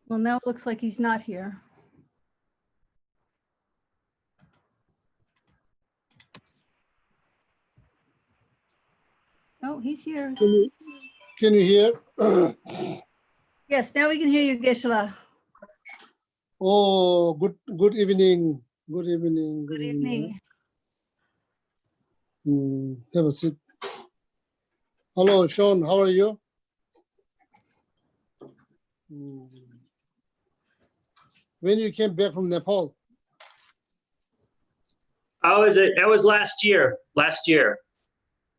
Well, now it looks like he's not here. Oh, he's here. Can you hear? Yes, now we can hear you, Geshe. Oh, good evening. Good evening. Good evening. Have a seat. Hello, Sean. How are you? When you came back from Nepal? That was last year.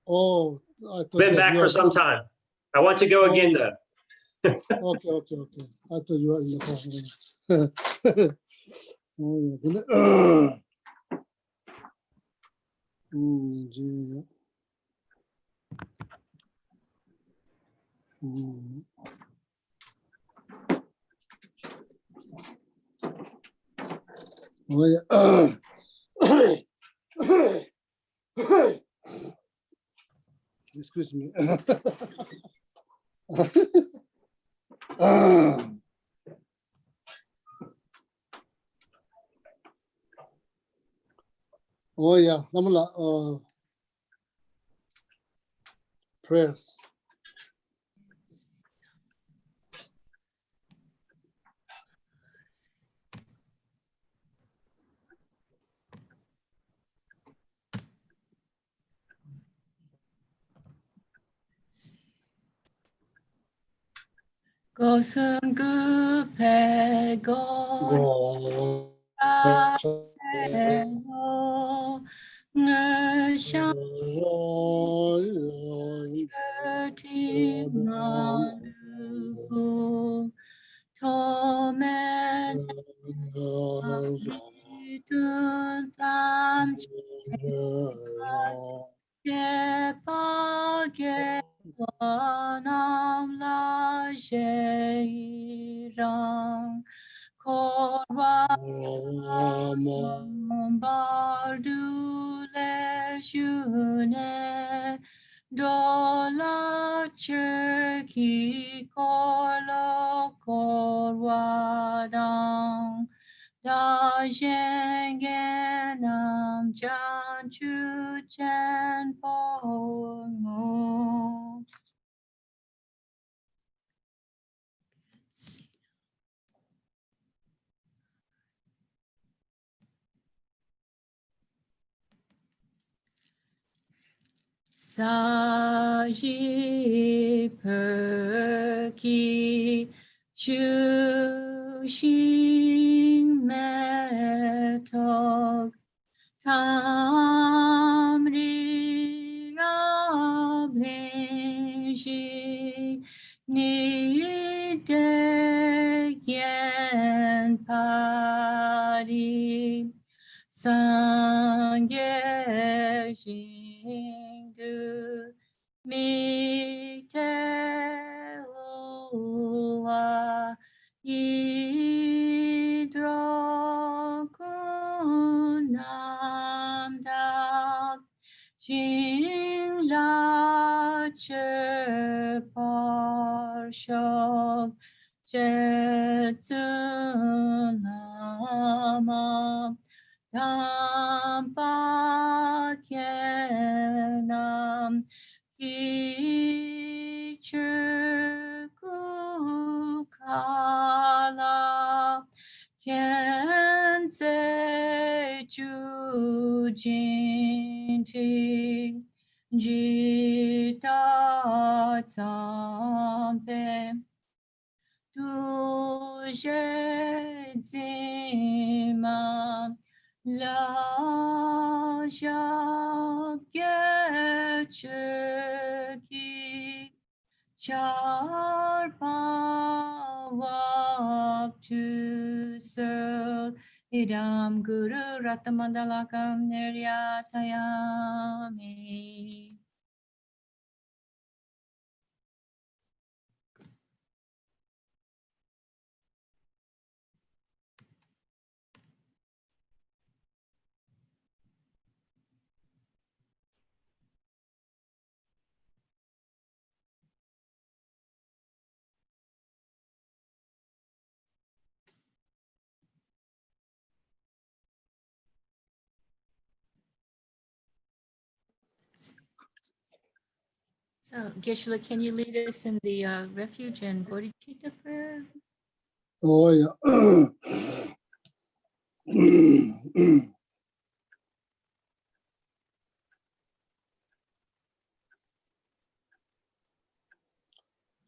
Oh, I thought Been that back you for are- some time. I want to go again though. Okay. I thought you were in Nepal. Oh, yeah. 이제 excuse me. Oh yeah, namala prayers. Gosum gupe go Go. ngeshan marugu tomen ditun tam Gepage wanam la jeirang korwa bardule june dola cheki korlo korwadang da jengenam janchu chen pongo. Saji perki Shushin metok tamri rabhishi nidegyen pari sangye shindu mikte uwa idrokunam Jingla Parshok Jetsunama Tampakenam Kichukukala Kense Jujinti Jita Tsampe Duje Zima La Shakye Charpawap to serve Idam Guru Ratamandalakam Niryatayami. So, Geshe, can you lead us in the refuge and bodhicitta prayer? Oh, yeah.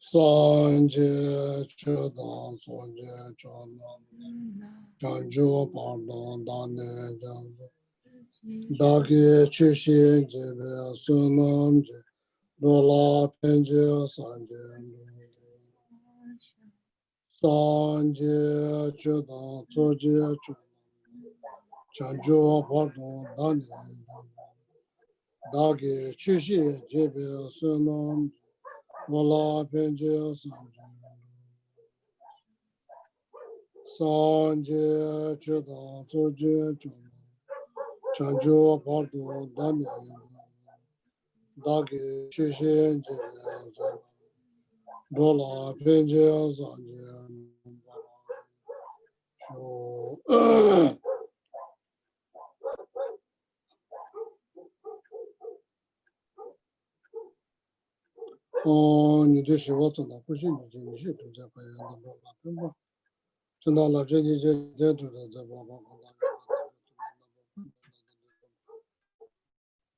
Sanje Chodan Sonje Chonam Chanjo Pardon Dane Dagi Chishi Jebe Sunam Dola Penje Sanje Sanje Chodan Soje Chanjo Pardon Dane Dagi Chishi Jebe Sunam Dola Penje Sanje Sanje Chodan Soje Chanjo Pardo Dami Dagi Shishin Dola Penja Sanje On you dish what's on the pushing the ship to Japan and the Chanala Jenny Jet to the Baba.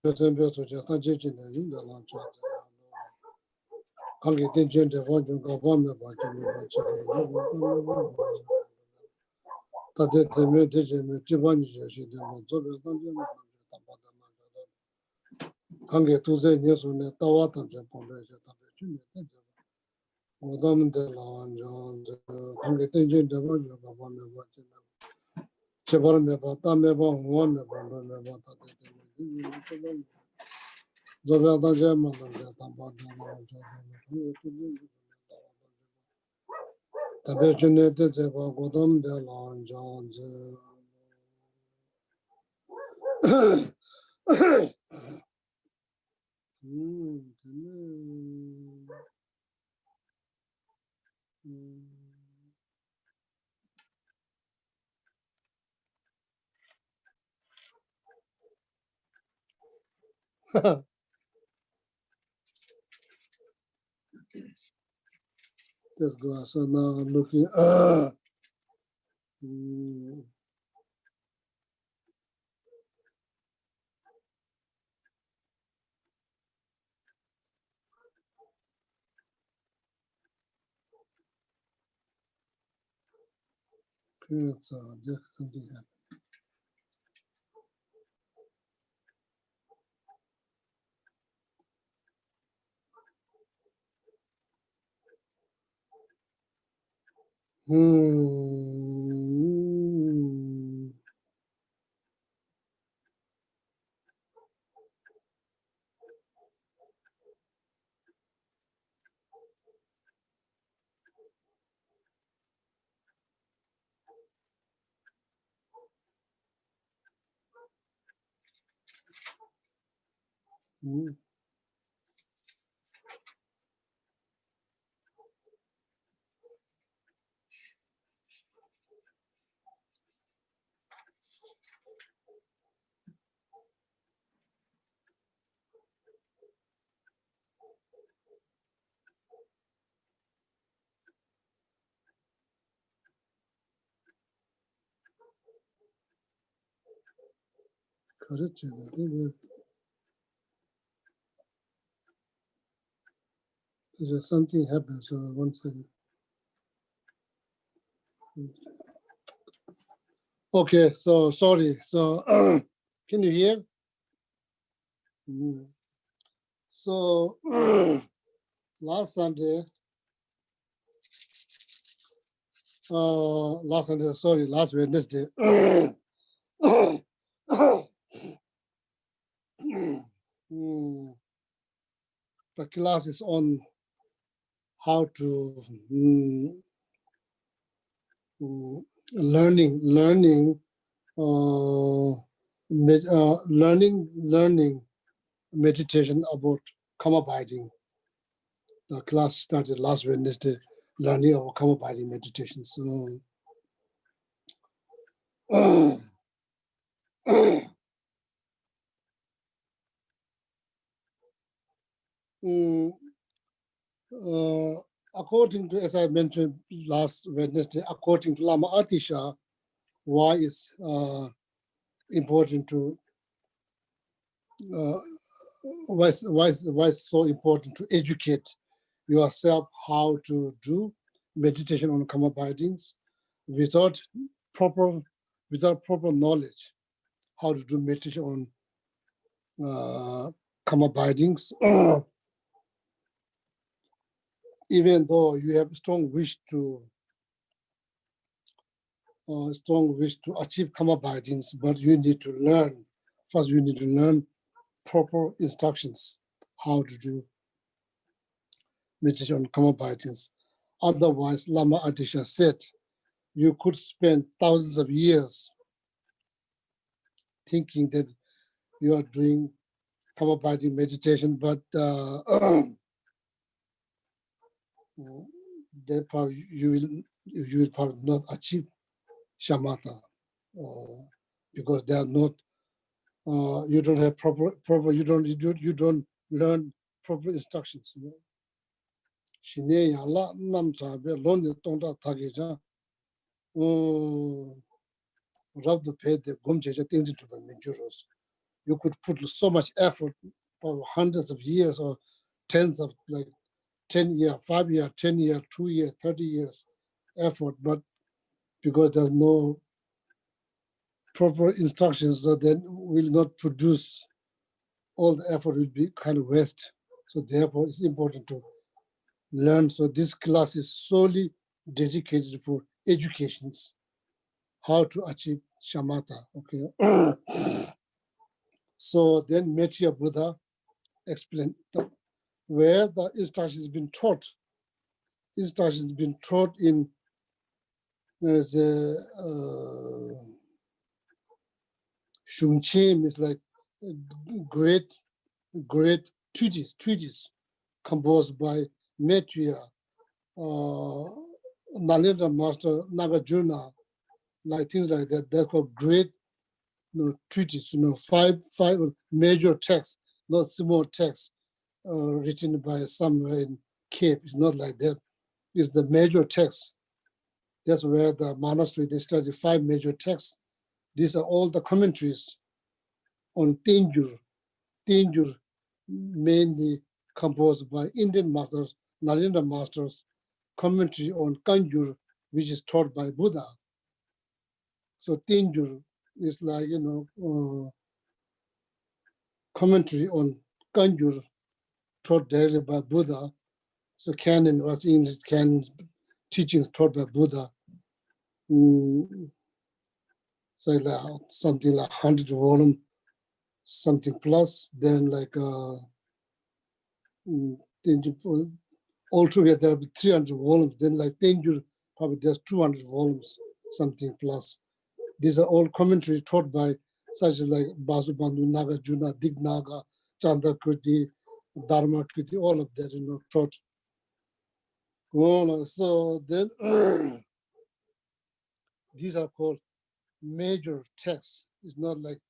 President to Japan in the lunch. Kangi tension the one you got one about the meditation, Japan, she did Kangi to say yes on the Tawatan Japan. Odam de la Kangi tension the one you got one about Chebar Meba, Tameba, one about Zobada German and the Tabachinated about Godam de la Jones. Let's go. So now I'm looking. Just something happened. Correct. There's something happened. So one second. Okay. So sorry. So can you hear? So last Sunday, sorry, last Wednesday. The class is on how to learning meditation about karma abiding. The class started last Wednesday, learning about karma abiding meditation. So mm, according to, as I mentioned last Wednesday, according to Lama Atisha, why is important to why is so important to educate yourself how to do meditation on karma bindings without proper knowledge how to do meditation on karma bindings. Even though you have strong wish to achieve karma bindings, but you need to learn. First, you need to learn proper instructions how to do meditation on karma bindings. Otherwise, Lama Adisha said, you could spend thousands of years thinking that you are doing karma binding meditation, but then probably you will probably not achieve shamatha because they are not. You don't have proper. You don't learn proper instructions. Shine yala nam chabe lon tonda tageja. Rab the pay the gom jeja things to the juros. You could put so much effort for hundreds of years or tens of 10 year, 5 year, 10 year, 2 year, 30 years effort, but because there's no proper instructions, so then will not produce, all the effort will be kind of waste. So therefore it's important to learn. So this class is solely dedicated for educations, how to achieve shamatha, okay? So then Maitreya Buddha explained where the instructions been taught. Instructions been taught in as a Shungchen is like great treatise composed by Maitreya, Nalendra Master, Nagarjuna, like things like that. They're called great treatise, five major texts, not small texts written by somewhere in cave. It's not like that. It's the major text. That's where the monastery, they study 5 major texts. These are all the commentaries on Tenjur, mainly composed by Indian masters, Nalendra masters, commentary on Kanjur, which is taught by Buddha. So Tenjur is like, commentary on Kanjur taught directly by Buddha. So canon was English canon teachings taught by Buddha. So like something like 100 volume, something plus, then like altogether there'll be 300 volumes, then like Tenjur, probably there's 200 volumes, something plus. These are all commentary taught by such as like Basubandhu, Nagarjuna, Dignaga, Chandrakriti, Dharmakriti, all of that, taught. Well, so then these are called major texts. It's not like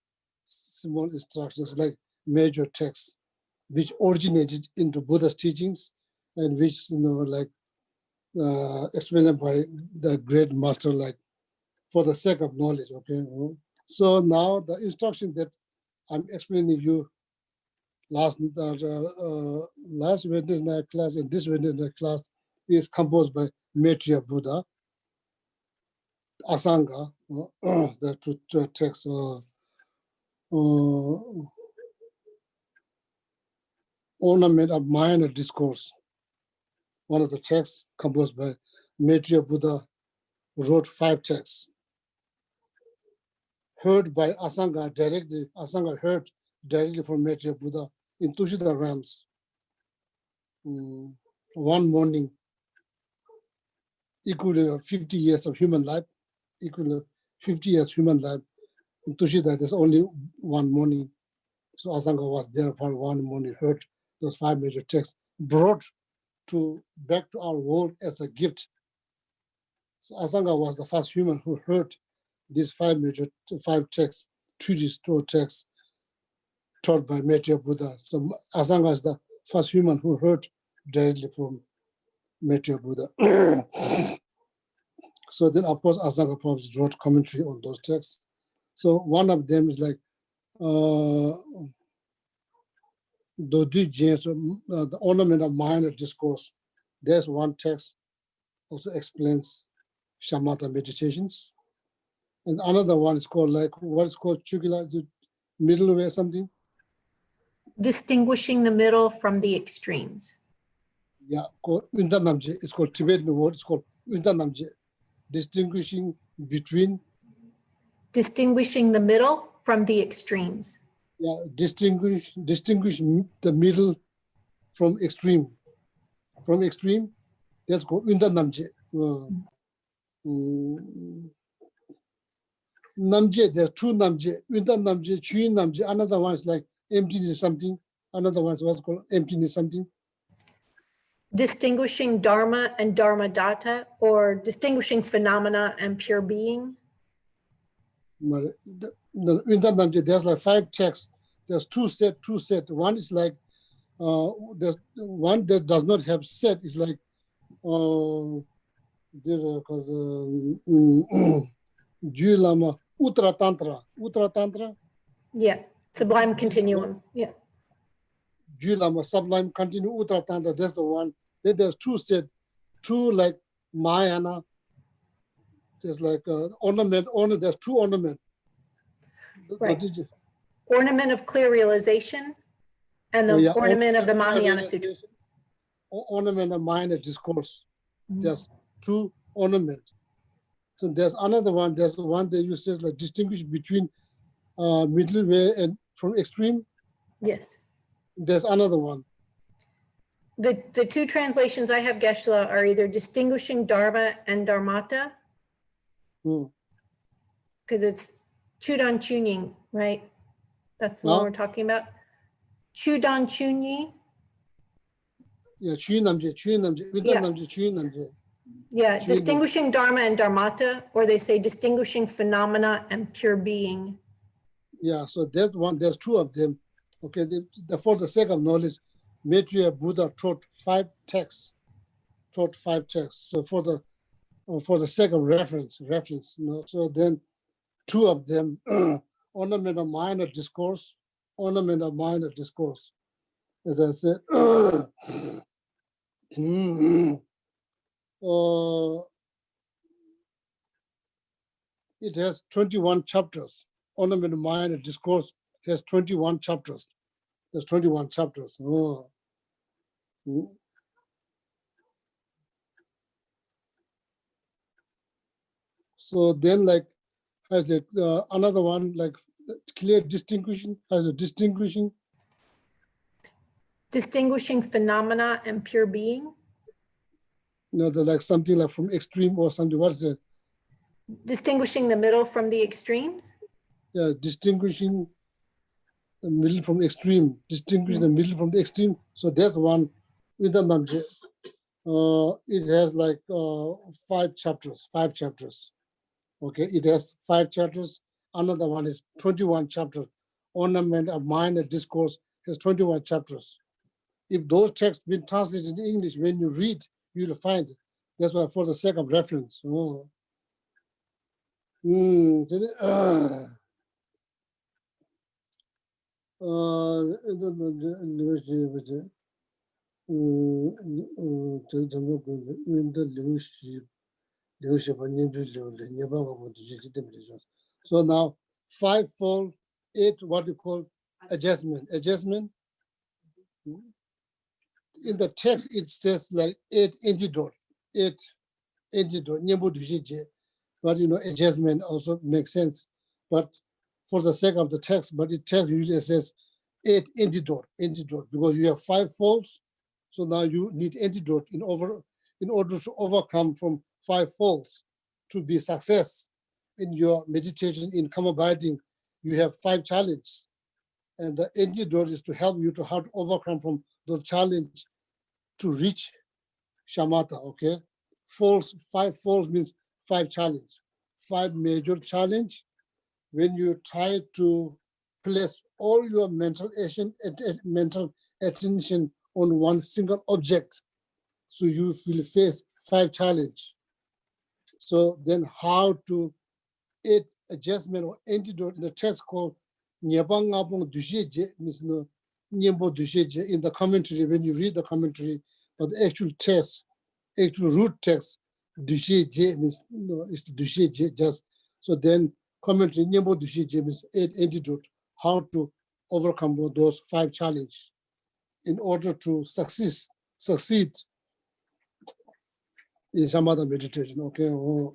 small instructions, like major texts, which originated into Buddha's teachings and which, explained by the great master, like for the sake of knowledge, okay? So now the instruction that I'm explaining you last Wednesday night class and this Wednesday night class is composed by Maitreya Buddha, Asanga, the two texts, ornament of minor discourse. One of the texts composed by Maitreya Buddha wrote 5 texts. Heard by Asanga directly, Asanga heard directly from Maitreya Buddha in Tushita realms. One morning, equivalent of 50 years of human life, equivalent of 50 years human life. In Tushita, there's only one morning. So Asanga was there for one morning, heard those 5 major texts, brought back to our world as a gift. So Asanga was the first human who heard these 5 texts, treatise, 2 texts taught by Maitreya Buddha. So Asanga is the first human who heard directly from Material Buddha. So then, of course, Asanga Prabhupada wrote commentary on those texts. So one of them is like Dodi James, the ornament of mind or discourse. There's one text also explains shamatha meditations. And another one is called like, what is called Chukila, the middle way or something? Distinguishing the middle from the extremes. Yeah, called Undanamje. It's called Tibetan word, it's called Undanamje. Distinguishing between, Distinguishing the middle from the extremes. yeah, distinguish the middle from extreme. From extreme, that's called Undanamje. Namje, there's two Namje, Undanamje, Chuyin Namje. Another one is like emptiness something. Another one is what's called emptiness something. Distinguishing Dharma and Dharmadatta, or distinguishing phenomena and pure being. There's like 5 texts. There's two set. One is like there's one that does not have set. Is like there's because Lama Uttara Tantra. Yeah, sublime continuum. Yeah. Lama sublime continue Uttara Tantra. That's the one. Then there's two set. Two like Mahayana. There's like ornament. There's 2 ornament. Right. Ornament of clear realization and the ornament of the Mahayana Sutra. Ornament of mind and discourse. There's 2 ornaments. So there's another one. There's the one that you says like distinguish between middle way and from extreme. Yes. There's another one. The 2 translations I have, Geshe, are either distinguishing Dharma and Dharmata, because it's Chudan Chunying, right? That's the one we're talking about. Chudan Chunyi. Yeah, Chuyin Namje. Yeah, distinguishing Dharma and Dharmata, or they say distinguishing phenomena and pure being. Yeah, so there's one. There's 2 of them. Okay, for the sake of knowledge, Maitreya Buddha taught 5 texts. So for the sake of reference, so then 2 of them, ornament of mind or discourse, as I said, it has 21 chapters. Ornament of mind and discourse has 21 chapters. There's 21 chapters. So then like has another one like clear distinguishing, has a distinguishing. Distinguishing phenomena and pure being. Like something like from extreme or something. What is it? Distinguishing the middle from the extremes. Yeah, distinguishing the middle from extreme. Distinguishing the middle from the extreme. So that's one. It has like 5 chapters. Okay, it has 5 chapters. Another one is 21 chapters. Ornament of mind and discourse has 21 chapters. If those texts been translated in English, when you read, you'll find it. That's why for the sake of reference. So now 5-fold 8, what you call adjustment. In the text, it says like 8 antidote. But adjustment also makes sense. But for the sake of the text, but it text usually says 8 antidote, because you have 5 folds. So now you need antidote in order to overcome from 5 folds to be success in your meditation in karma abiding. You have 5 challenges, and the antidote is to help you to how to overcome from those challenges to reach shamatha. Okay, 5 folds means 5 challenge, 5 major challenge. When you try to place all your mental attention on one single object. So you will face 5 challenges. So then how to add adjustment or antidote in the test called Nyabangabong Dusheje, means no Nyembo Dusheje in the commentary, when you read the commentary, but the actual text, actual root text, Dusheje means no, it's Dusheje just. So then commentary Nyembo Dusheje means add antidote, how to overcome those 5 challenges in order to succeed in some other meditation. Okay. Oh.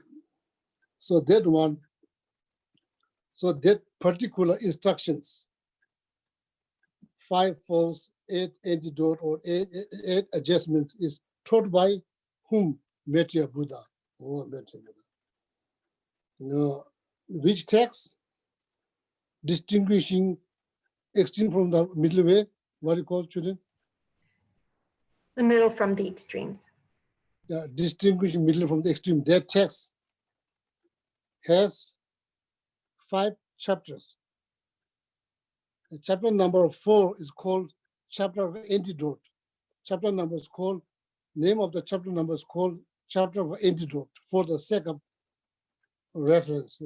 So that one, so that particular instructions, 5 false, 8 antidote, or 8 adjustments is taught by whom? Maitreya Buddha. Oh, Maitreya Buddha. No, which text? Distinguishing extreme from the middle way. What do you call, children? The middle from the extremes. Yeah, distinguishing middle from the extreme. That text has 5 chapters. The chapter number 4 is called chapter of antidote. Chapter number is called, name of the chapter number is called chapter of antidote for the sake of reference,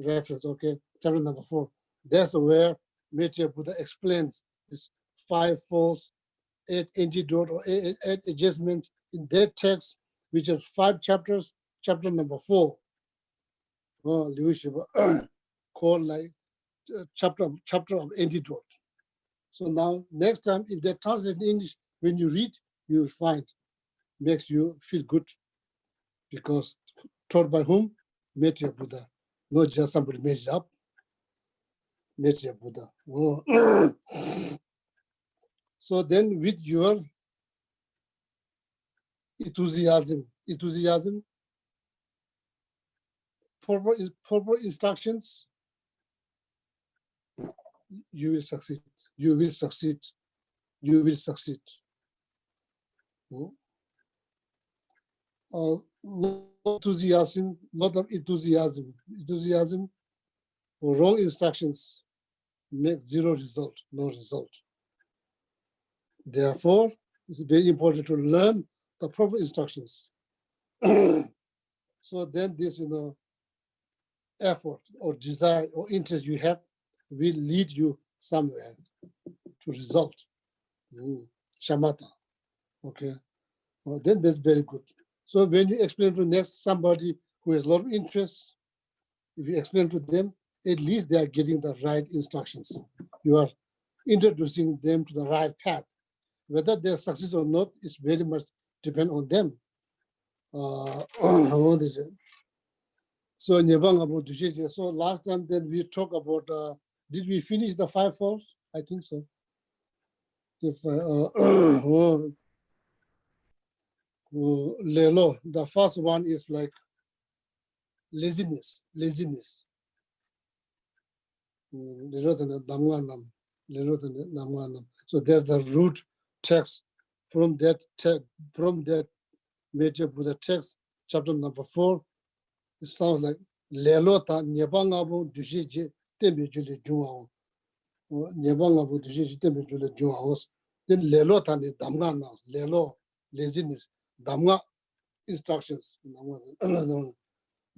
okay? Chapter number 4. That's where Maitreya Buddha explains this 5 false, 8 antidote or 8 adjustments in that text, which is 5 chapters, chapter number 4. Oh, Liu Shiba called like chapter of antidote. So now, next time, if they translate in English, when you read, you will find, makes you feel good, because taught by whom? Maitreya Buddha, not just somebody made it up. Maitreya Buddha. Oh. So then, with your enthusiasm, proper instructions, you will succeed. You will succeed. You will succeed. Lot of enthusiasm, wrong instructions make 0 result, no result. Therefore, it's very important to learn the proper instructions. So then this, effort or desire or interest you have will lead you somewhere to result. Shamatha. Okay. Well, then that's very good. So when you explain to next somebody who has a lot of interest, if you explain to them, at least they are getting the right instructions. You are introducing them to the right path. Whether they succeed or not is very much depend on them. What is it? So so last time then we talk about, did we finish the 5 falls? I think so. If Lelo, the first one is like laziness. So there's the root text from that Maitreya Buddha text, chapter number 4. It sounds like Lelo ta nyebangabo dushiji tembe jule juao. Nyebangabo dushiji tembe jule juao. Then Lelo ta ne damga na. Lelo, laziness, damga instructions.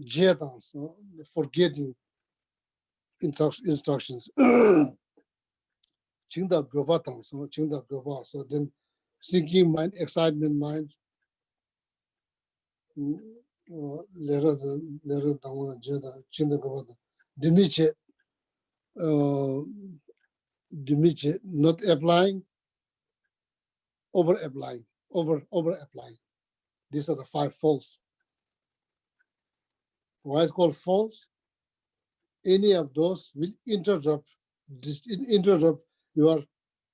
Jedans, forgetting instructions. Chingda goba tang, so chingda goba. So then thinking mind, excitement mind. Lera dangwa jeda chinda goba. Dimiche not applying, over applying. These are the 5 faults. Why it's called faults? Any of those will interrupt your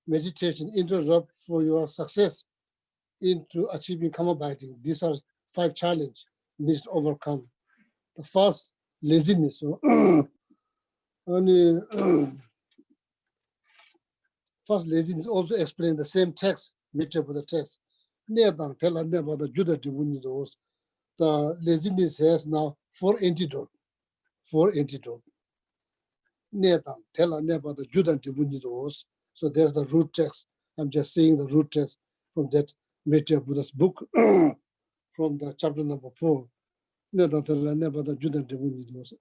meditation, interrupt for your success into achieving karma binding. These are 5 challenges needs to overcome. The first, laziness. Only first laziness also explained the same text, Maitreya Buddha text. The laziness has now 4 antidote. 4 antidote. So there's the root text. I'm just saying the root text from that Meteor Buddha's book, from the chapter number 4. Never the Judah was.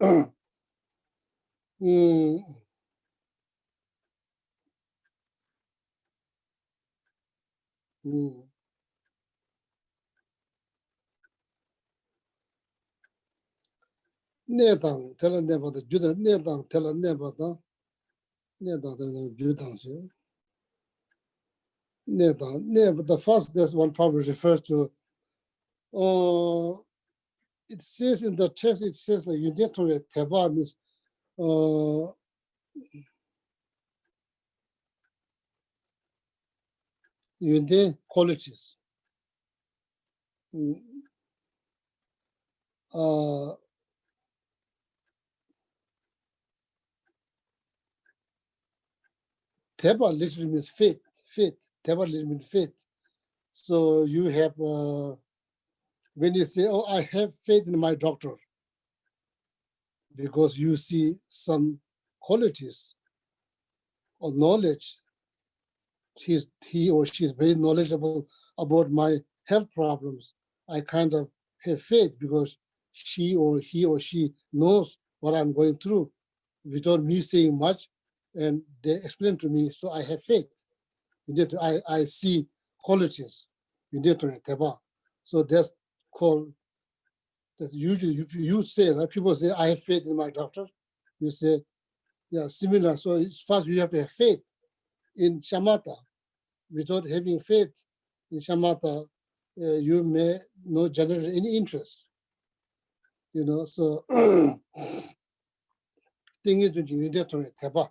Nedang, tell a never the Judah, Nedang, tell a never the Nedang, Judah. Never, the first, there's one probably refers to, it says in the text, it says like you need to teba means, you need qualities. Teba literally means faith, Teba literally means faith. So you have, when you say, oh, I have faith in my doctor, because you see some qualities or knowledge, he or she is very knowledgeable about my health problems. I kind of have faith because he or she knows what I'm going through without me saying much, and they explain to me, so I have faith. I see qualities. So that's called, that's usually you say, like people say, I have faith in my doctor. You say, yeah, similar. So it's first you have to have faith in shamatha. Without having faith in shamatha, you may not generate any interest. So thing is, you need to teba.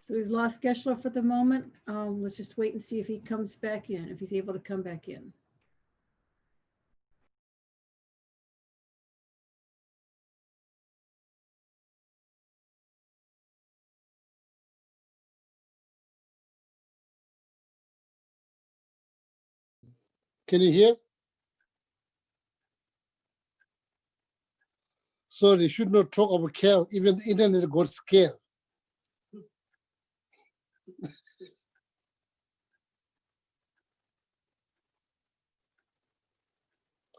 So we've lost Geshe for the moment. Let's just wait and see if he comes back in, if he's able to come back in. Can you hear? Sorry, should not talk about care. Even the internet got scared.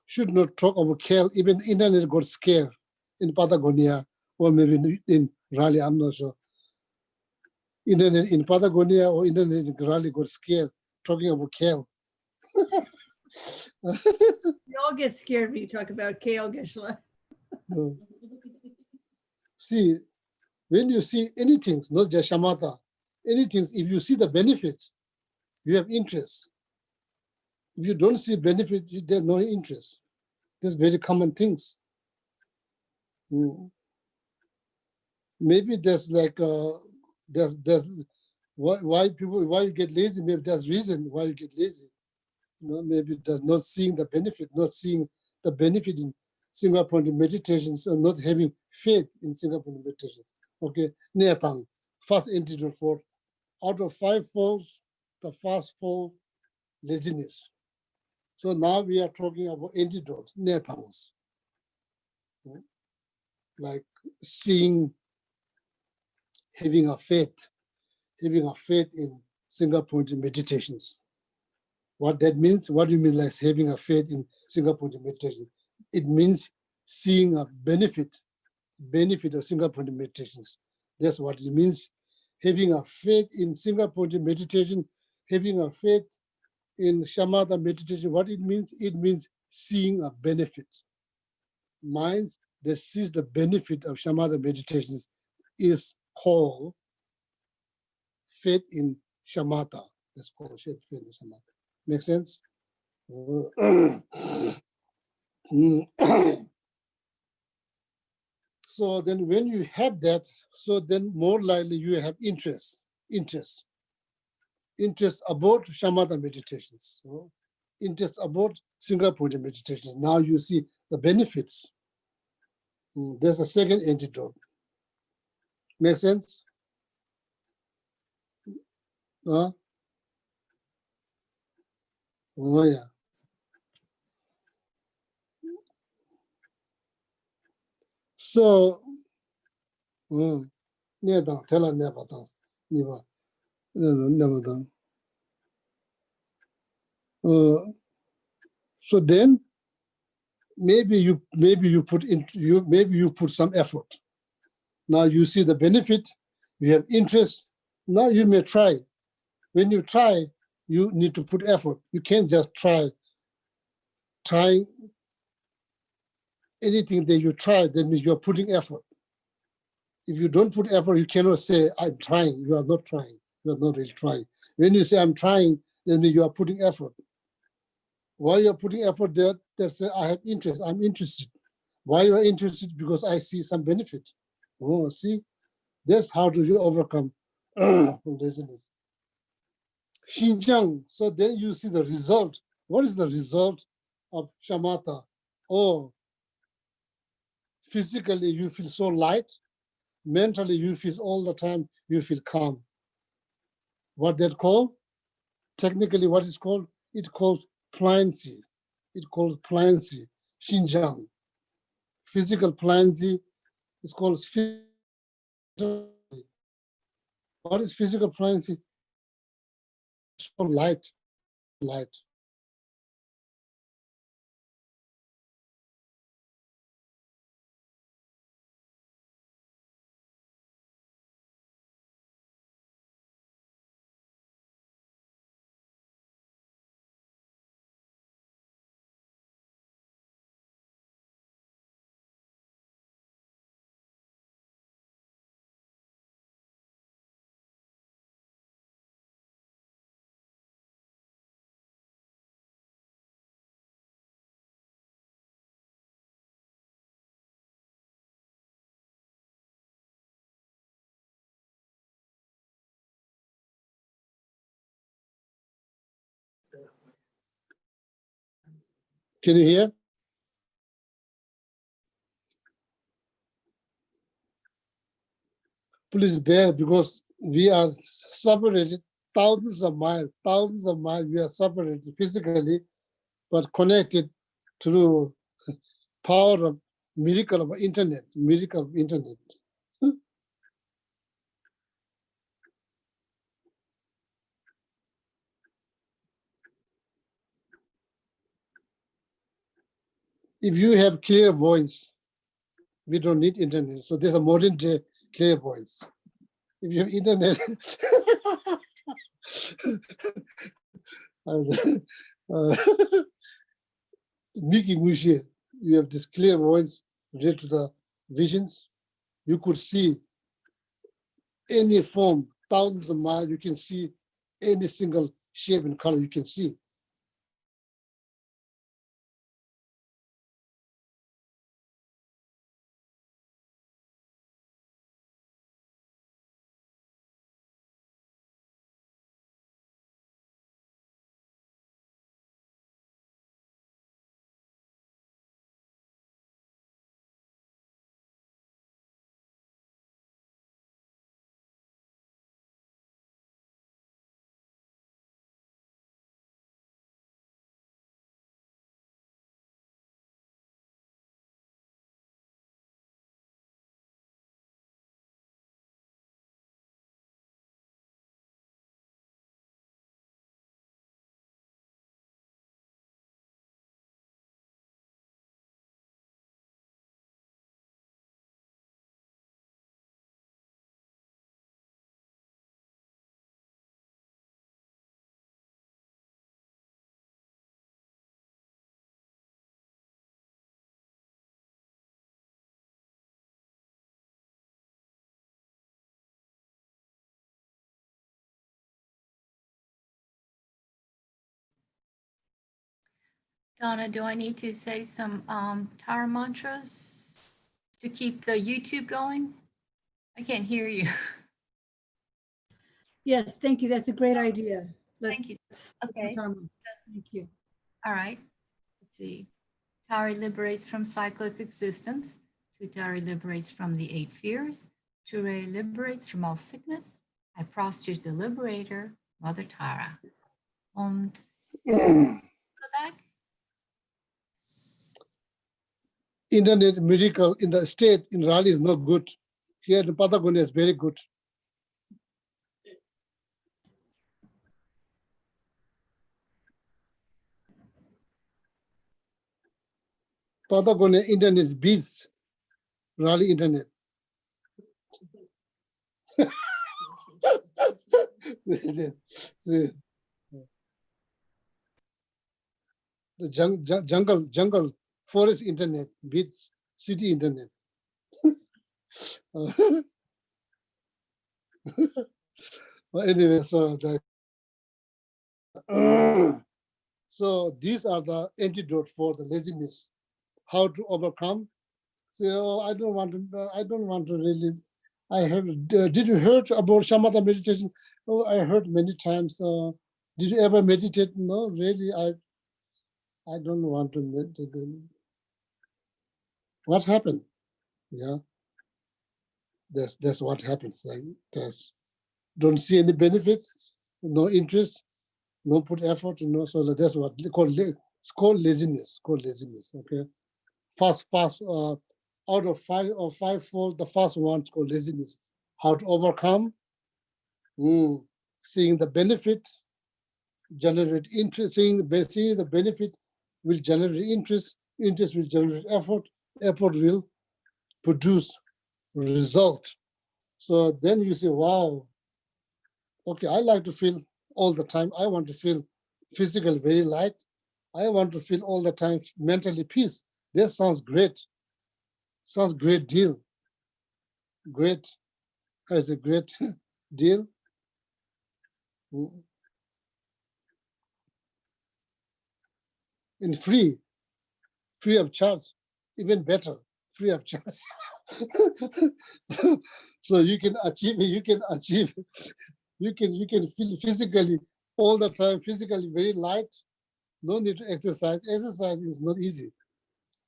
Should not talk about care. Even the internet got scared in Patagonia or maybe in Raleigh. I'm not sure. Internet in Patagonia or internet in Raleigh got scared talking about kale. We all get scared when you talk about kale, Geshe. See, when you see anything, not just shamatha, anything, if you see the benefits, you have interest. If you don't see benefit, there's no interest. There's very common things. Maybe there's like there's why you get lazy. Maybe there's reason why you get lazy. Maybe there's not seeing the benefit, not seeing the benefit in single point meditations, or not having faith in single point meditation. Okay, Neatang, first antidote for out of 5 folds, the first fold, laziness. So now we are talking about antidotes, Neatangs, like seeing, having a faith in single point meditations. What that means, what do you mean like having a faith in single point meditation? It means seeing a benefit of single point meditations. That's what it means. having a faith in single point meditation, having a faith in shamatha meditation. What it means seeing a benefit. Minds that sees the benefit of shamatha meditations is called faith in shamatha. That's called faith in shamatha. Make sense? So then when you have that, so then more likely you have interest about shamatha meditations, interest about single point meditations. Now you see the benefits. There's a second antidote. Make sense? Oh yeah. So, tell her never done. Never done. So then maybe you put some effort. Now you see the benefit, you have interest. Now you may try. When you try, you need to put effort. You can't just trying anything that you try, that means you're putting effort. If you don't put effort, you cannot say, I'm trying. You are not trying. You are not really trying. When you say, I'm trying, then you are putting effort. Why you're putting effort there? That's I have interest. I'm interested. Why you are interested? Because I see some benefit. Oh, see? That's how do you overcome laziness. Xinjiang. So then you see the result. What is the result of shamatha? Oh, physically you feel so light. Mentally you feel all the time, you feel calm. What that called? Technically what is called? It called pliancy. It called pliancy. Xinjiang. Physical pliancy is called physical. What is physical pliancy? So light. Can you hear? Please bear, because we are separated thousands of miles. We are separated physically, but connected through power of miracle of internet. If you have clear voice, we don't need internet. So there's a modern day clear voice. If you have internet, Mickey Mushi, you have this clear voice related to the visions. You could see any form, thousands of miles, you can see any single shape and color you can see. Donna, do I need to say some Tara mantras to keep the YouTube going? I can't hear you. Yes, thank you. That's a great idea. Thank you. Okay. Thank you. All right. Let's see. Tari liberates from cyclic existence. Tutari liberates from the 8 fears. Ture liberates from all sickness. I prostrate the liberator, Mother Tara. Go back. Internet miracle in the state in Raleigh is not good. Here in Patagonia is very good. Patagonia internet beats Raleigh internet. The jungle forest internet beats city internet. Well, anyway, so so these are the antidote for the laziness. How to overcome? So I don't want to really. I have. Did you heard about shamatha meditation? Oh, I heard many times. Did you ever meditate? No, really. I don't want to meditate. What happened? Yeah, that's what happens. Like don't see any benefits, no interest, no put effort, so that's what they call it's called laziness. Okay, fast. Out of 5 or 5-fold, the first one's called laziness. How to overcome? Seeing the benefit, generate interest. Seeing the benefit will generate interest. Interest will generate effort. Effort will produce result. So then you say, wow, okay, I like to feel all the time. I want to feel physically very light. I want to feel all the time mentally peace. That sounds great. Sounds great deal. Great. Has a great deal. And free of charge, even better, free of charge. So you can achieve, you can feel physically all the time, physically very light. No need to exercise. Exercising is not easy.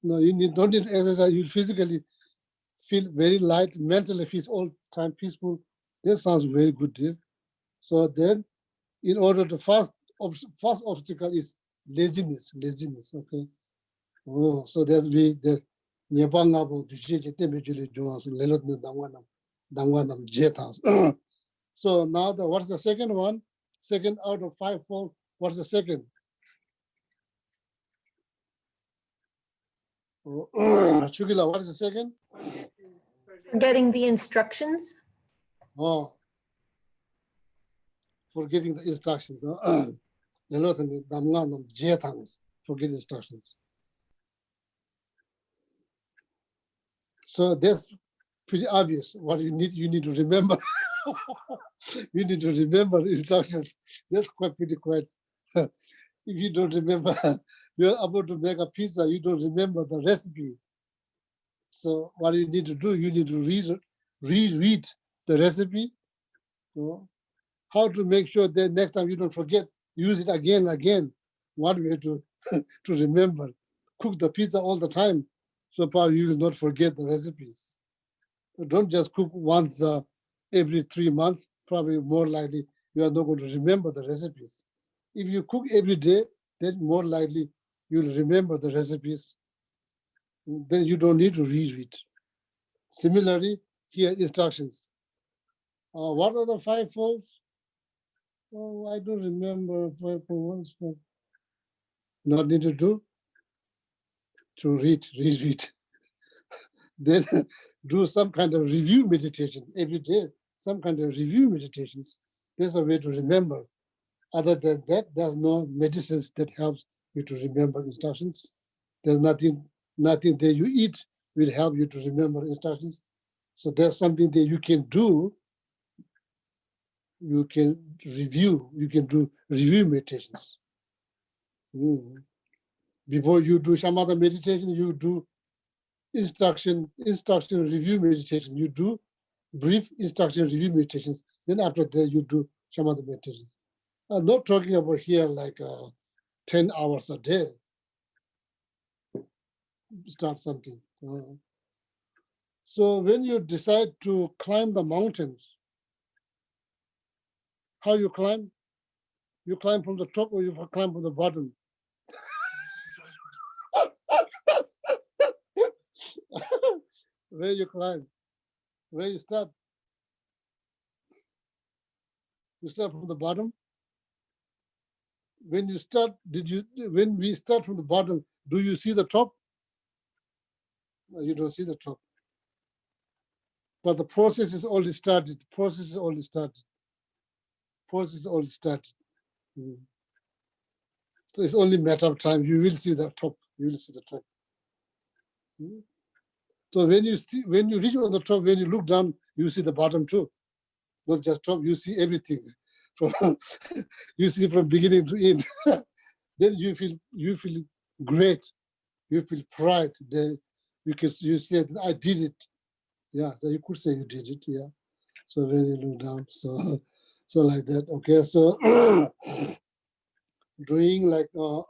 No, don't need to exercise. You physically feel very light, mentally feel all time peaceful. That sounds very good, dear. So then, in order to first obstacle is laziness. Okay. Oh, so that's the Nyabangabo Duji Temijuli Jones, Lelot Dangwanam Jetans. So now what's the second one? Second out of 5-fold. What's the second? Chugila, what is the second? Forgetting the instructions. Oh, forgetting the instructions. Lelot Dangwanam Jetans, forget instructions. So that's pretty obvious. What you need to remember. You need to remember the instructions. That's pretty quiet. If you don't remember, you're about to make a pizza, you don't remember the recipe. So what you need to do, you need to reread the recipe. How to make sure that next time you don't forget, use it again and again. One way to remember. Cook the pizza all the time, so far you will not forget the recipes. So don't just cook once every 3 months, probably more likely you are not going to remember the recipes. If you cook every day, then more likely you'll remember the recipes. Then you don't need to reread. Similarly, here instructions. What are the 5 folds? Oh, I don't remember 5 folds. Not need to do? To reread. Then do some kind of review meditation every day, some kind of review meditations. There's a way to remember. Other than that, there's no medicines that helps you to remember instructions. There's nothing that you eat will help you to remember instructions. So there's something that you can do. You can do review meditations. Before you do shamatha meditation, you do instruction review meditation. You do brief instruction review meditations. Then after that, you do shamatha meditation. I'm not talking about here like 10 hours a day. Start something. So when you decide to climb the mountains, how you climb? You climb from the top or you climb from the bottom? Where you climb? Where you start? You start from the bottom. When you start, when we start from the bottom, do you see the top? No, you don't see the top. But the process is already started. Process is already started. Process is already started. So it's only a matter of time. You will see the top. You will see the top. So when you reach on the top, when you look down, you see the bottom too. Not just top, you see everything. From you see from beginning to end. Then you feel great. You feel pride. Then you said I did it. Yeah, so you could say you did it. Yeah. So when you look down, so like that. Okay, so doing like so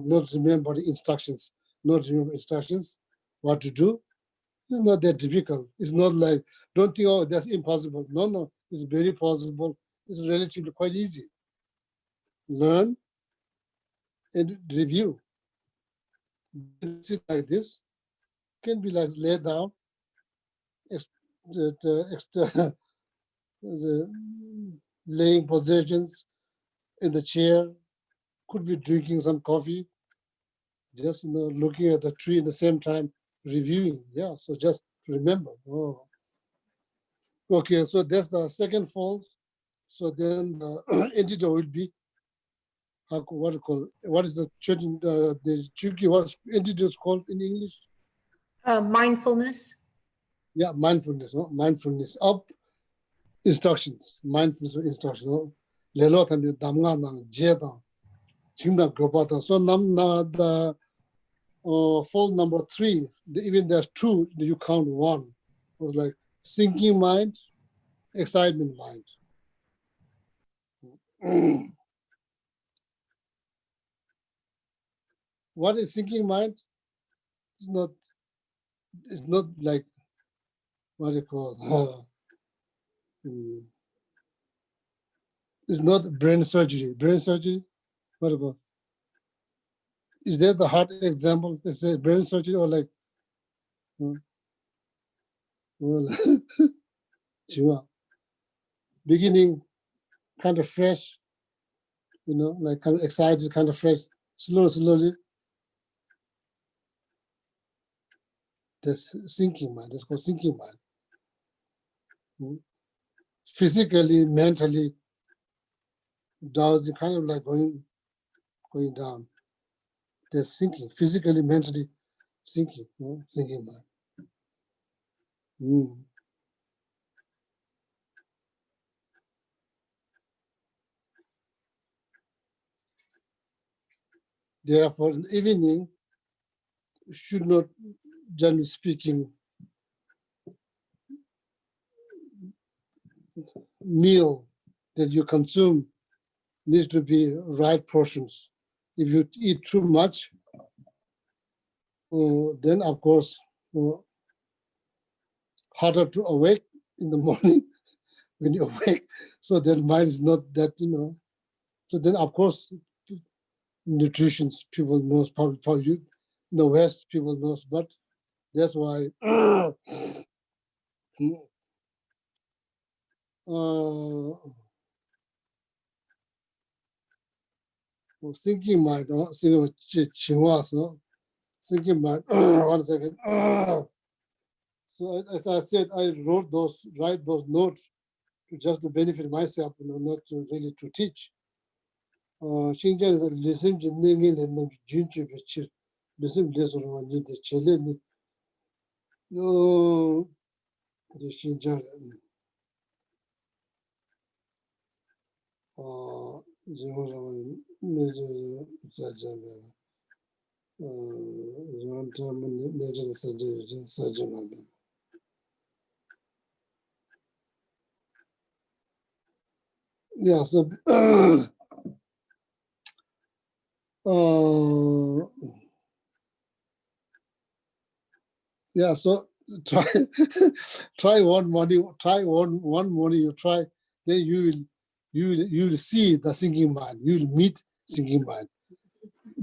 not remember the instructions, what to do. It's not that difficult. It's not like, don't think, oh, that's impossible. No, it's very possible. It's relatively quite easy. Learn and review. Sit like this, can be like lay down, the laying positions in the chair, could be drinking some coffee, just looking at the tree at the same time, reviewing. Yeah, so just remember. Oh. Okay, so that's the second fold. So then the entity will be what is the Chuki, what entity is called in English? Mindfulness. Yeah, mindfulness, no? Mindfulness of instructions, mindfulness of instructions. Lelot and the damga nang jeda, chingda gopata. So the fold number 3, even there's 2, you count 1. It was like thinking mind, excitement mind. What is thinking mind? It's not like what you call it's not brain surgery. Brain surgery, what about? Is that the heart example? Is it brain surgery or like well, beginning kind of fresh, like kind of excited, kind of fresh, slowly. That's thinking mind. That's called thinking mind. Physically, mentally, drowsy, kind of like going down. That's thinking. Physically, mentally, thinking. Thinking mind. Therefore, in the evening, should not, generally speaking, meal that you consume needs to be right portions. If you eat too much, then of course, harder to awake in the morning when you awake. So then mind is not that, So then of course, nutrition people knows, probably you, in the West people knows, but that's why thinking mind, thinking mind, 1 second. So as I said, I write those notes to just to benefit myself, not to really to teach. Xinjiang is a listen to Ningil and the Junju Bichir. Listen, listen, one need the Chile. No, the Xinjiang. 지금은 내저 자자면 이런 점은 내저 사진만 yeah so yeah so try try one morning you try then you will see the thinking mind, you will meet thinking mind.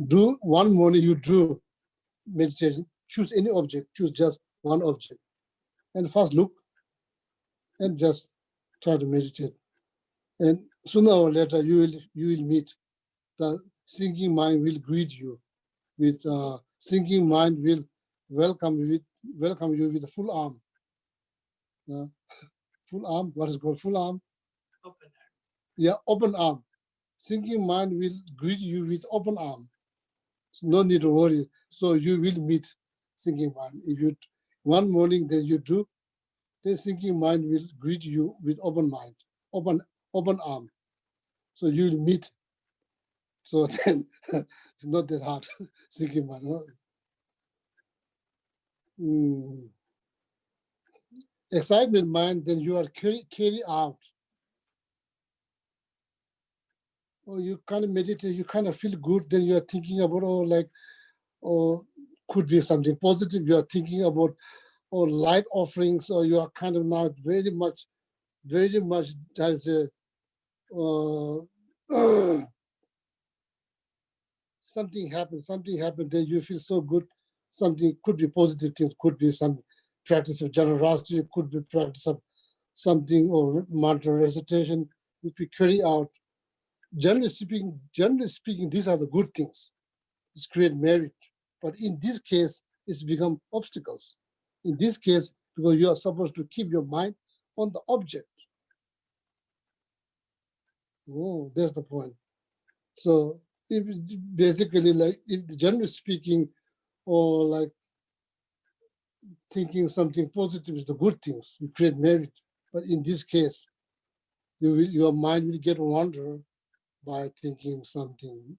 Do one morning you do meditation, choose any object, choose just one object and first look and just try to meditate, and sooner or later you will meet the thinking mind will greet you with thinking mind will welcome you with a full arm. Full arm, what is called full arm? Open. Yeah, open arm. Thinking mind will greet you with open arm. So no need to worry. So you will meet thinking mind. If you one morning then you do, then thinking mind will greet you with open mind, open arm. So you will meet. So then it's not that hard. Thinking mind. Huh? Excitement mind, then you are carry out. Or you kind of meditate, you kind of feel good, then you are thinking about, or could be something positive. You are thinking about, or light offerings, or you are kind of now very much as a, something happened, then you feel so good. Something could be positive things, could be some practice of generosity, could be practice of something or mantra recitation, which we carry out. Generally speaking, these are the good things. It's create merit. But in this case, it's become obstacles. In this case, because you are supposed to keep your mind on the object. Oh, that's the point. So if basically, like, if generally speaking, or like thinking something positive is the good things, you create merit. But in this case, your mind will get wander by thinking something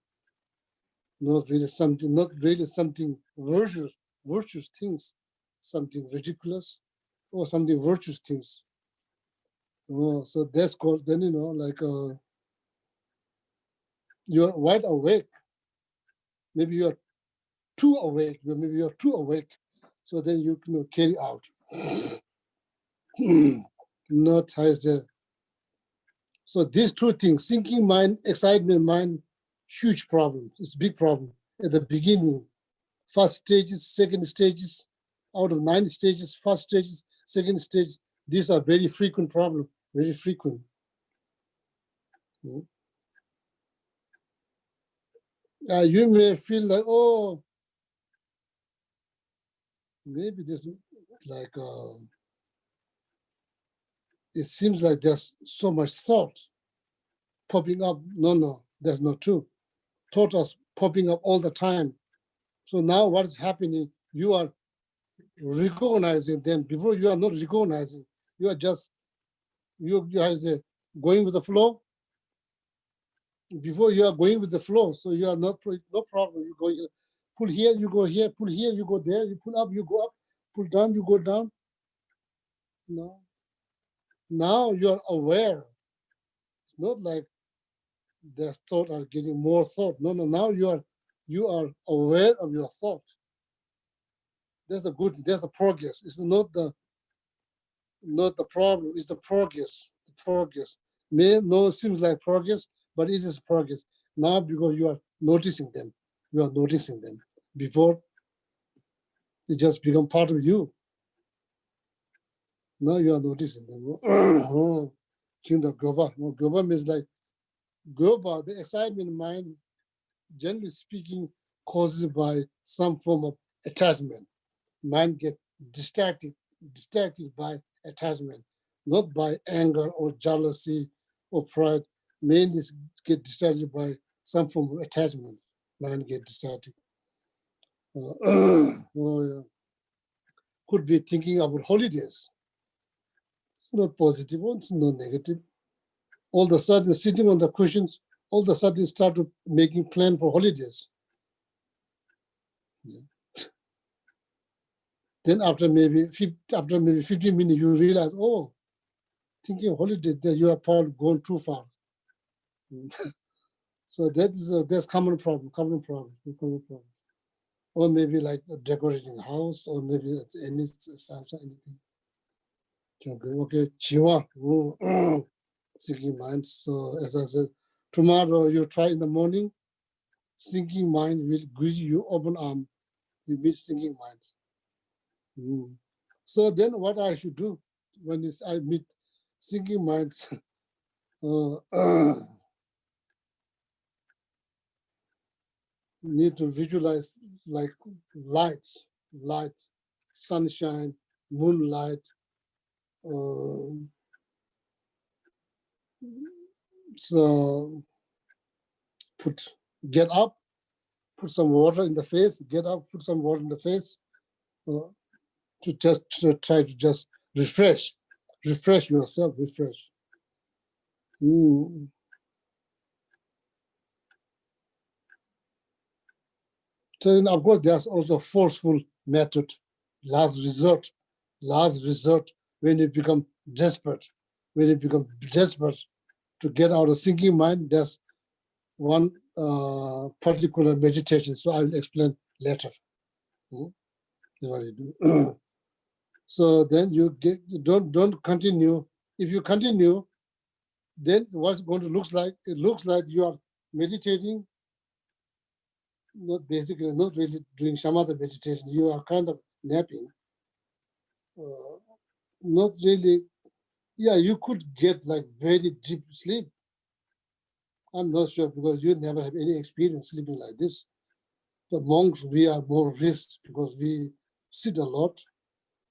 not really something virtuous things, something ridiculous, or something virtuous things. Oh, so that's called, then, like you're wide awake. Maybe you're too awake, maybe you're too awake. So then you can carry out. Not as a, so these two things, thinking mind, excitement mind, huge problem. It's a big problem at the beginning. First stages, second stages, out of 9 stages, first stages, second stage, these are very frequent problem, very frequent. You may feel like, oh, maybe this like, it seems like there's so much thought popping up. No, that's not true. Thought is popping up all the time. So now what is happening? You are recognizing them. Before you are not recognizing. You are just, you are going with the flow. Before you are going with the flow, so you are not, no problem. You go, pull here, you go here, pull here, you go there, you pull up, you go up, pull down, you go down. No. Now you are aware. It's not like the thought are getting more thought. No, now you are aware of your thought. That's a good, that's a progress. It's not the problem, it's the progress. The progress. May no seems like progress, but it is progress. Now because you are noticing them. You are noticing them. Before it just become part of you. Now you are noticing them. Goba means like Goba, the excitement mind, generally speaking, caused by some form of attachment. Mind get distracted by attachment, not by anger or jealousy or pride. Mainly get distracted by some form of attachment. Mind get distracted. Yeah. Could be thinking about holidays. It's not positive, it's not negative. all of a sudden sitting on the cushions, all of a sudden start to making plan for holidays. Yeah. Then after maybe 15 minutes, you realize, oh, thinking holiday, that you are probably gone too far. So that's common problem. Or maybe like decorating a house, or maybe it's anything. Okay, Chiwa, thinking mind. So as I said, tomorrow you try in the morning, thinking mind will greet you open arm. You meet thinking minds. So then what I should do when I meet thinking minds? Need to visualize like light, sunshine, moonlight. So get up, put some water in the face, get up, put some water in the face, to try to just refresh yourself, refresh. So then of course there's also forceful method, last resort, when you become desperate, to get out of thinking mind, there's one particular meditation. So I will explain later. This is what you do. So then you don't continue. If you continue, then what's going to look like? It looks like you are meditating, not really doing shamatha meditation. You are kind of napping. Not really. Yeah, you could get like very deep sleep. I'm not sure because you never have any experience sleeping like this. The monks, we are more risk because we sit a lot,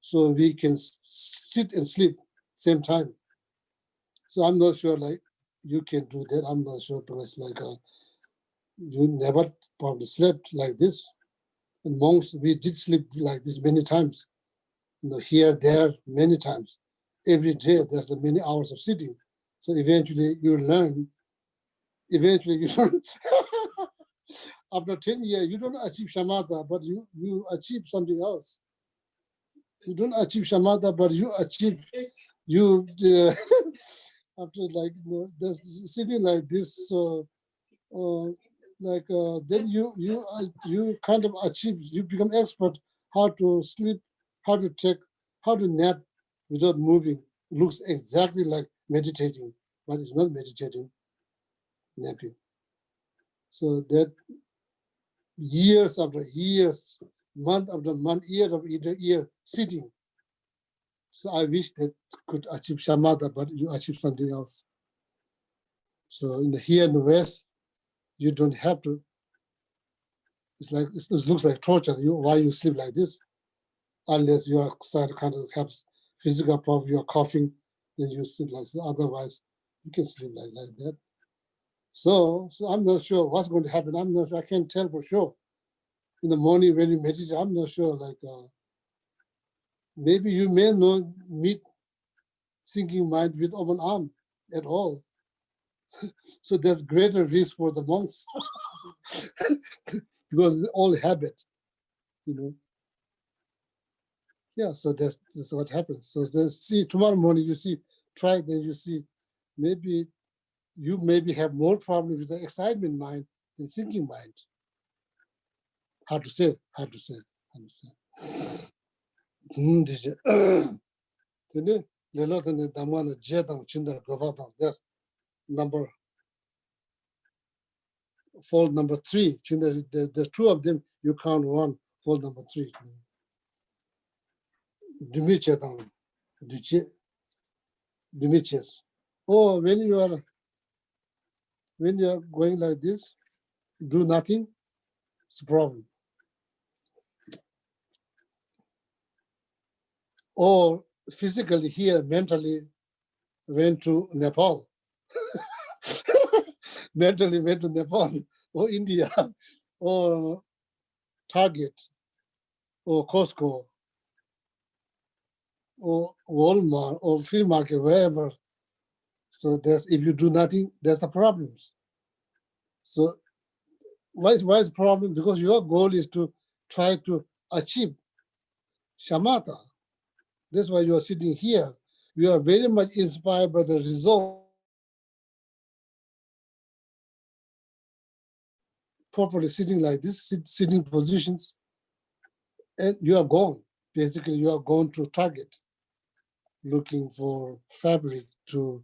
so we can sit and sleep same time. So I'm not sure like you can do that. I'm not sure because like you never probably slept like this. And monks, we did sleep like this many times. Here, there, many times. Every day, there's many hours of sitting. So eventually you learn. Eventually you don't. After 10 years, you don't achieve shamatha, but you achieve something else. You don't achieve shamatha, but you achieve, after like, there's sitting like this, then you kind of achieve, you become expert how to sleep, how to nap without moving. Looks exactly like meditating, but it's not meditating, napping. So that years after years, month after month, year after year, sitting. So I wish that could achieve shamatha, but you achieve something else. So here in the West, you don't have to. It's like it looks like torture. Why you sleep like this? Unless you are kind of have physical problem, you are coughing, then you sit like this. Otherwise, you can sleep like that. So I'm not sure what's going to happen. I'm not sure. I can't tell for sure. In the morning when you meditate, I'm not sure. Like maybe you may not meet thinking mind with open arm at all. So there's greater risk for the monks because it's all habit, Yeah, so that's what happens. So see tomorrow morning you see, try then you see, maybe you have more problem with the excitement mind than thinking mind. Hard to say. Then that's number fold number 3. The two of them you count one, fold number 3. Oh, when you are going like this, do nothing, it's a problem. Or physically here, mentally went to Nepal. Mentally went to Nepal or India or Target or Costco or Walmart or flea market, wherever. So if you do nothing, there's a problem. So why is the problem? Because your goal is to try to achieve shamatha. That's why you are sitting here. You are very much inspired by the result. Properly sitting like this, sitting positions, and you are gone. Basically, you are going to Target looking for fabric to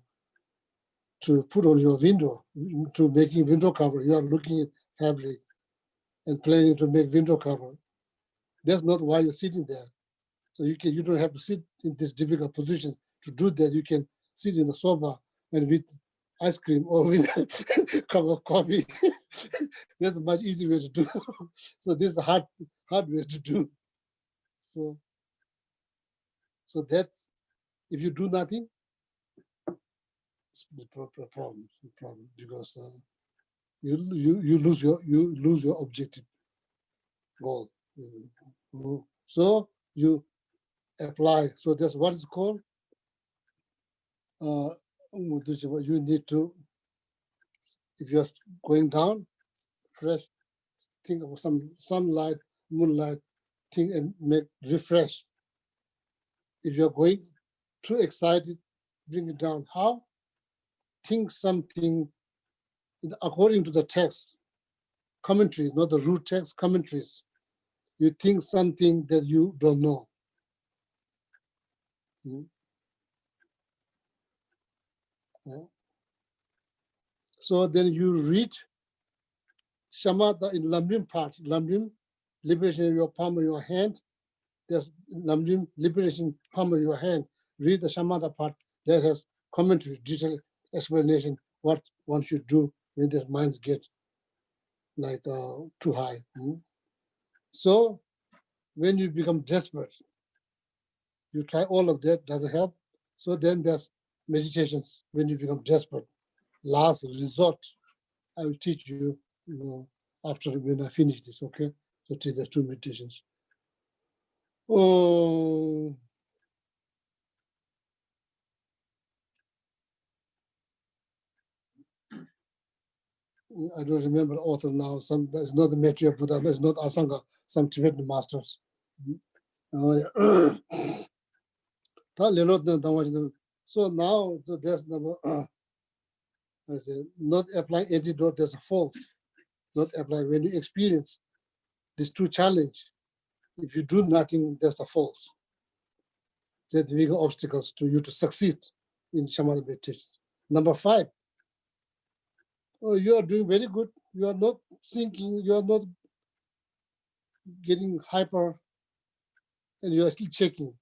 put on your window, to making window cover. You are looking at fabric and planning to make window cover. That's not why you're sitting there. So you don't have to sit in this difficult position to do that. You can sit in the sofa and with ice cream or with a cup of coffee. That's a much easier way to do. So this is a hard way to do. So that's, if you do nothing, it's the problem because you lose your objective goal. So you apply. So that's what it's called. You need to, if you're going down, fresh, think of some sunlight, moonlight, think and make refresh. If you're going too excited, bring it down. How? Think something according to the text, commentary, not the root text, commentaries. You think something that you don't know. So then you read Shamatha in Lamrim part. Lamrim, liberation of your palm of your hand. There's Lamrim, liberation, palm of your hand. Read the Shamatha part that has commentary, detailed explanation, what one should do when their minds get like too high. So when you become desperate, you try all of that, doesn't help. So then there's meditations when you become desperate. Last resort, I will teach you, after when I finish this, okay? So teach the 2 meditations. Oh, I don't remember the author now. It's not the Maitreya Buddha, it's not Asanga, some Tibetan masters. Oh, yeah. So now, so there's number, I say, not applying antidote, there's a false. Not applying when you experience these 2 challenge. If you do nothing, there's a false. There's the bigger obstacles to you to succeed in shamatha meditation. Number 5, oh, you are doing very good. You are not thinking, you are not getting hyper, and you are still checking.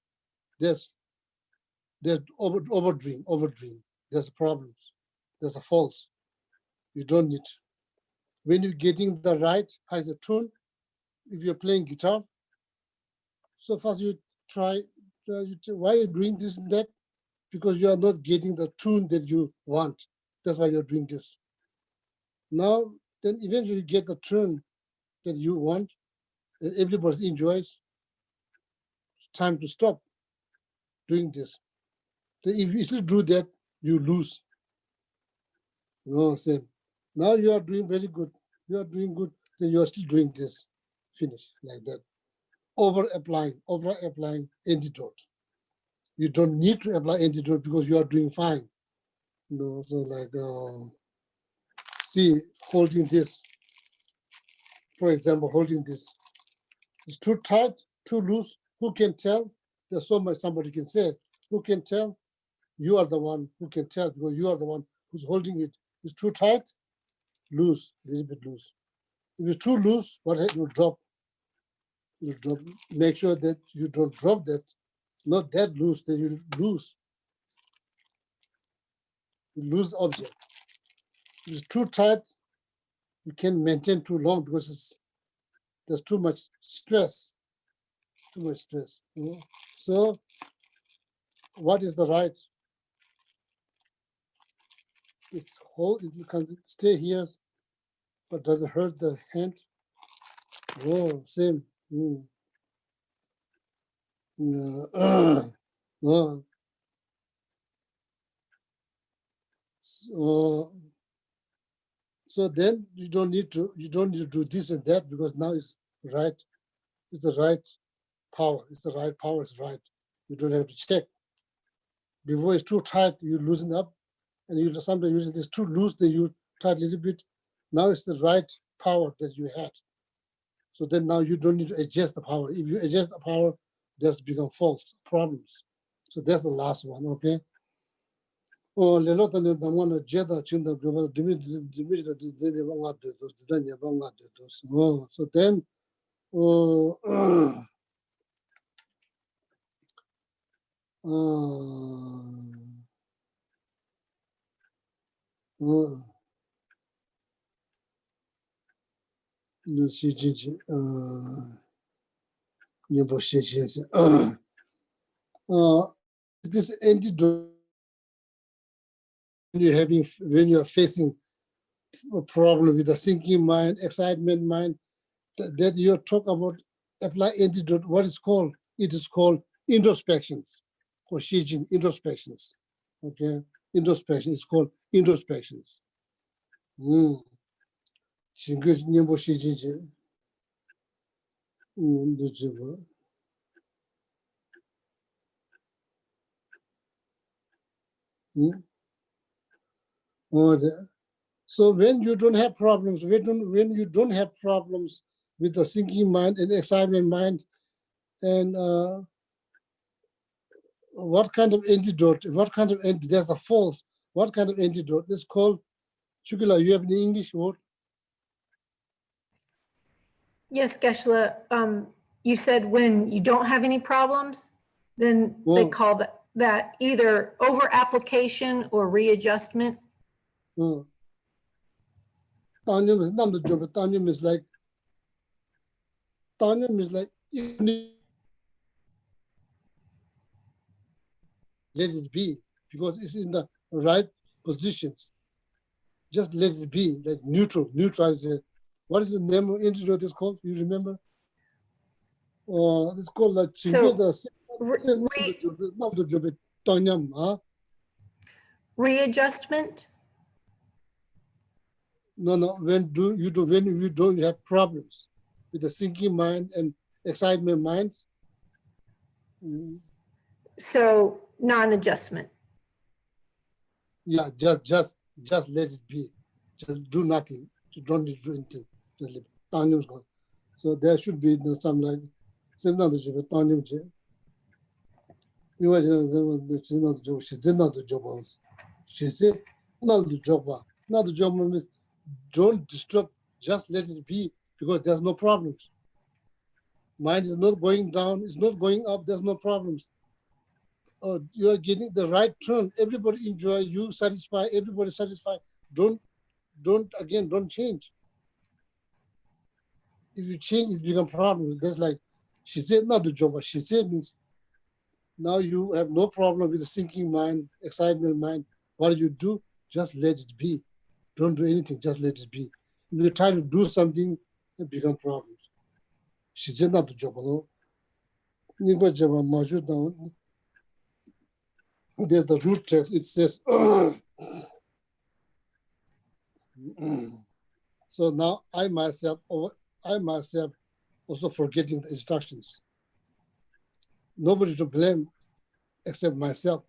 There's overdream. There's problems. There's a false. You don't need. When you're getting the right high tune, if you're playing guitar, so first you try, why are you doing this and that? Because you are not getting the tune that you want. That's why you're doing this. Now, then eventually you get the tune that you want, and everybody enjoys. It's time to stop doing this. Then if you still do that, you lose. No, same. Now you are doing very good. You are doing good, then you are still doing this. Finish like that. Over applying antidote. You don't need to apply antidote because you are doing fine. So like, see, holding this, for example, holding this. It's too tight, too loose. Who can tell? There's so much somebody can say. Who can tell? You are the one who can tell because you are the one who's holding it. It's too tight, loose, a little bit loose. If it's too loose, what will drop? You drop. Make sure that you don't drop that. Not that loose, then you lose. You lose the object. If it's too tight, you can't maintain too long because there's too much stress. Too much stress. So, what is the right? It's hold. You can stay here, but doesn't hurt the hand. Oh, same. No. So then you don't need to do this and that because now it's right. It's the right power. It's the right power. It's right. You don't have to check. Before it's too tight, you loosen up, and you sometimes it's too loose, then you tight a little bit. Now it's the right power that you had. So then now you don't need to adjust the power. If you adjust the power, that's become false problems. So that's the last one, okay? Oh, lelotane damwana jeda chinda goba dimiri de banga de dos danya banga de dos. Oh, so then oh no shi ji nyebo shi this antidote when you're facing a problem with a thinking mind, excitement mind, that you talk about apply antidote, what is called? It is called introspections or Shijin introspections. Okay, introspection is called introspections. Chingish nyembo Shijin. So when you don't have problems, when you don't have problems with the thinking mind and excitement mind, and what kind of antidote, there's a false, what kind of antidote is called, Chukula, you have an English word? Yes, Geshe, you said when you don't have any problems, then they call that either over application or readjustment. Tanyam is not the job, Tanyam is like, let it be, because it's in the right positions. Just let it be, like neutral, neutralize it. What is the name of antidote is called? You remember? It's called like Readjustment? No, when you don't have problems with the thinking mind and excitement mind. So non-adjustment. Yeah, just let it be. Just do nothing. You don't need to do anything. Just leave it. So there should be some like same not the job, Tanyam. You know, she's not the job. She did not the job also. She said not the job. Not the job means don't disturb. Just let it be because there's no problems. Mind is not going down. It's not going up. There's no problems. You are getting the right turn. Everybody enjoy. You satisfy. Everybody satisfied. Don't change. If you change, it becomes a problem. That's like she said, not the job. She said means now you have no problem with the thinking mind, excitement mind. What do you do? Just let it be. Don't do anything. Just let it be. If you try to do something, it becomes problems. She said, not the job alone. There's the root text. It says. So now I myself also forgetting the instructions. Nobody to blame except myself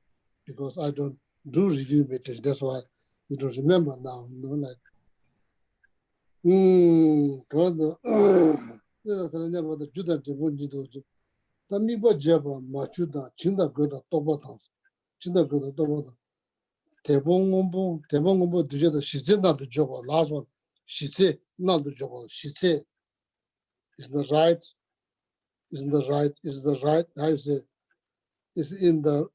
because I don't do review meditation. That's why you don't remember now. You know, like, God, the Judah Jabun, the Miba Jabba, Machuda, Chinda Goda, Tobatans, Chinda Goda, Tobata, Tebongumbo, Dujada, she said not the job, last one, she said not the job, she said, is the right, is the right, how you say, is in the,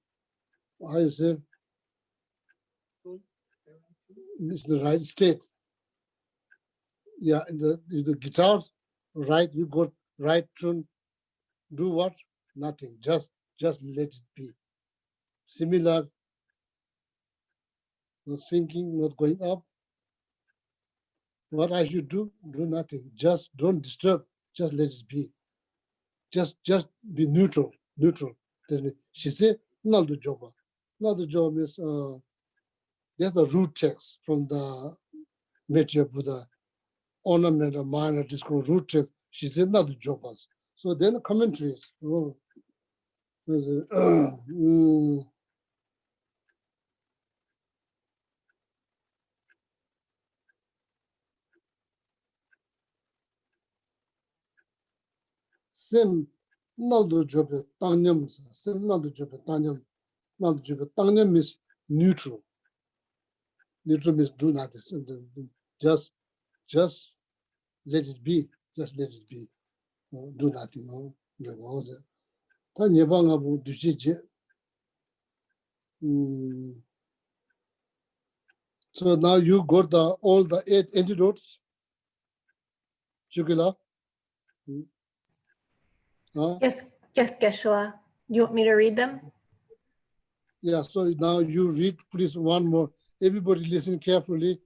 how you say, it's the right state. Yeah, in the guitar, right, you got right tune, do what? Nothing, just let it be. Similar, not thinking, not going up. What I should do nothing. Just don't disturb, just let it be. Just be neutral. She said, not the job. Not the job is There's a root text from the Meteor Buddha, ornament of minor discourse root text. She said not the jobas. So then the commentaries. Oh, there's a, Sim Naldo Job, Tanyam, Sim Naldo Job, Tanyam, Naldo Job, Tanyam is neutral. Neutral means do nothing. Just let it be. Just let it be. Do nothing. No. Tanyabangabu Dujije. So now you got all the 8 antidotes. Chukila. Yes, Geshe-la. Do you want me to read them? Yeah, so now you read, please, one more. Everybody listen carefully.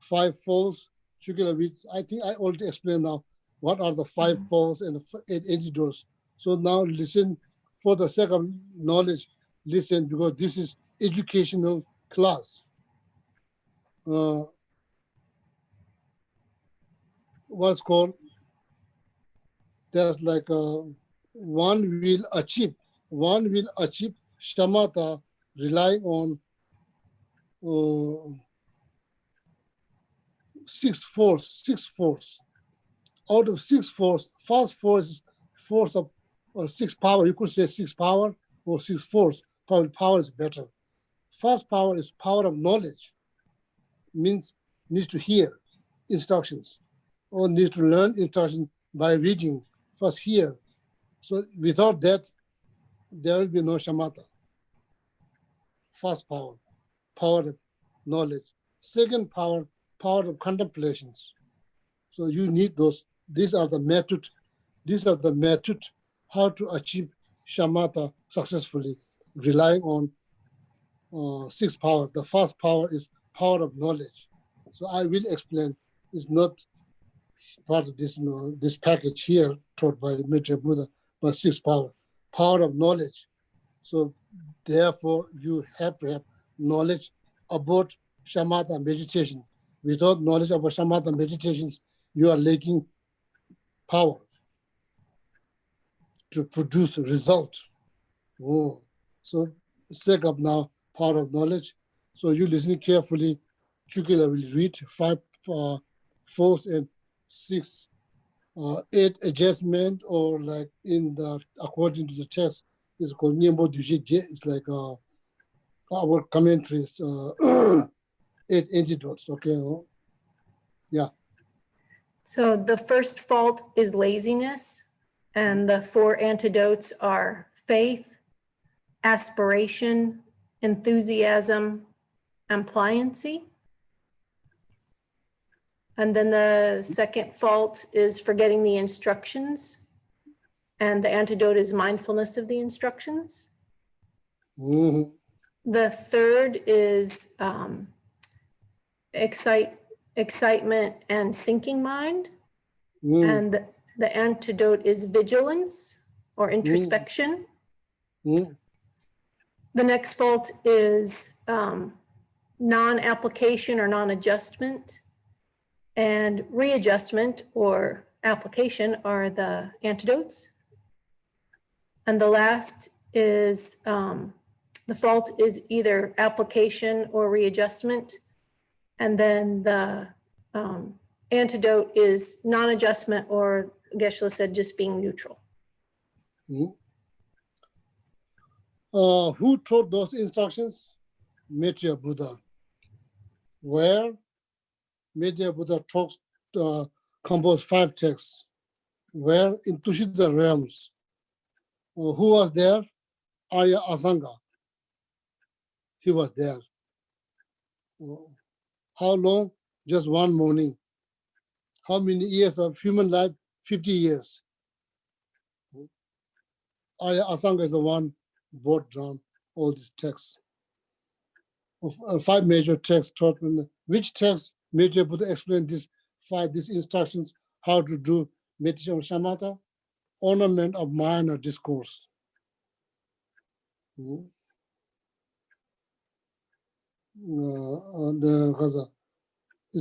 5 falls. Chukila read. I think I already explained now what are the 5 falls and the 8 antidotes. So now listen for the sake of knowledge. Listen, because this is educational class. What's called? There's like one will achieve shamatha relying on 6 force. Out of 6 force, first force is force of 6 power. You could say 6 power or 6 force. Probably power is better. First power is power of knowledge. Means needs to hear instructions or needs to learn instruction by reading. First hear. So without that, there will be no shamatha. First power, power of knowledge. Second power, power of contemplations. So you need those. These are the method. These are the method how to achieve shamatha successfully, relying on 6 power. The first power is power of knowledge. So I will explain. It's not part of this, this package here taught by Meteor Buddha, but 6 power, power of knowledge. So therefore, you have to have knowledge about shamatha meditation. Without knowledge about shamatha meditations, you are lacking power to produce a result. Oh. So take up now power of knowledge. So you listen carefully. Chukila will read 5 fourths and 6, 8 adjustment, or like in the according to the text, it's called Nyembo Duje. It's like our commentaries, 8 antidotes. Okay. Yeah. So the first fault is laziness, and the 4 antidotes are faith, aspiration, enthusiasm, and pliancy. And then the second fault is forgetting the instructions, and the antidote is mindfulness of the instructions. Mhm. The third is excitement and sinking mind. And the antidote is vigilance or introspection. The next fault is non-application or non-adjustment, and readjustment or application are the antidotes. And the last is the fault is either application or readjustment. And then the antidote is non-adjustment, or Geshe said just being neutral. Who taught those instructions? Meteor Buddha. Where Meteor Buddha talks, composed 5 texts. Where in Tushita realms. Who was there? Arya Asanga. He was there. How long? Just one morning. How many years of human life? 50 years. Arya Asanga is the one who brought down all these texts. 5 major texts taught. Which text Meteor Buddha explained these instructions how to do meditation shamatha? Ornament of mind or discourse. Is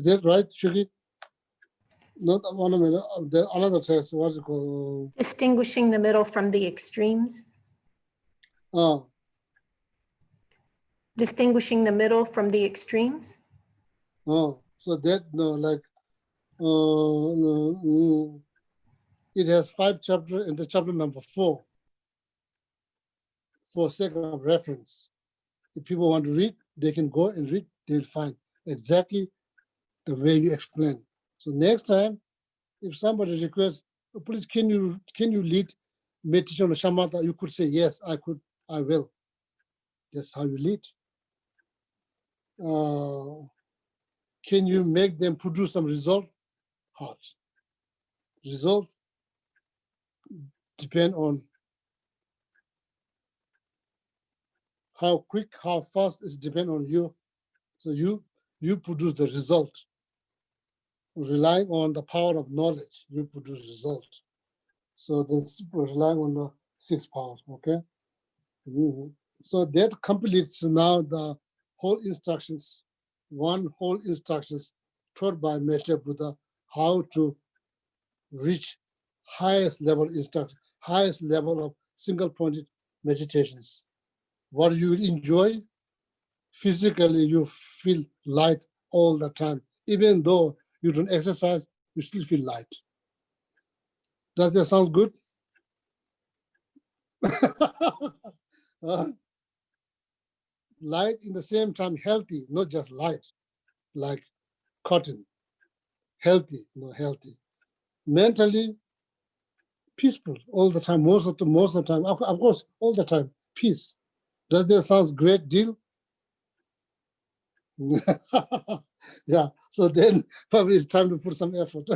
that right, Shuki? Not one minute. The another test. What's it called? Distinguishing the middle from the extremes. Distinguishing the middle from the extremes. So that it has 5 chapters, and the chapter number 4, for sake of reference. If people want to read, they can go and read. They'll find exactly the way you explain. So next time, if somebody requests, "Oh, please, can you lead meditation on shamatha?" You could say, "Yes, I could, I will." That's how you lead. Can you make them produce some result? Hard. Result depend on how quick, how fast. It depend on you. So you produce the result. Relying on the power of knowledge, you produce result. So this relying on the 6 powers. Okay. So that completes now the whole instructions, one whole instructions taught by Meshach Buddha, how to reach highest level instruction, highest level of single pointed meditations. What you enjoy, physically you feel light all the time. Even though you don't exercise, you still feel light. Does that sound good? Light in the same time healthy, not just light, like cotton. Healthy, not healthy. Mentally peaceful all the time, most of the time, of course, all the time, peace. Does that sound great deal? Yeah, so then probably it's time to put some effort.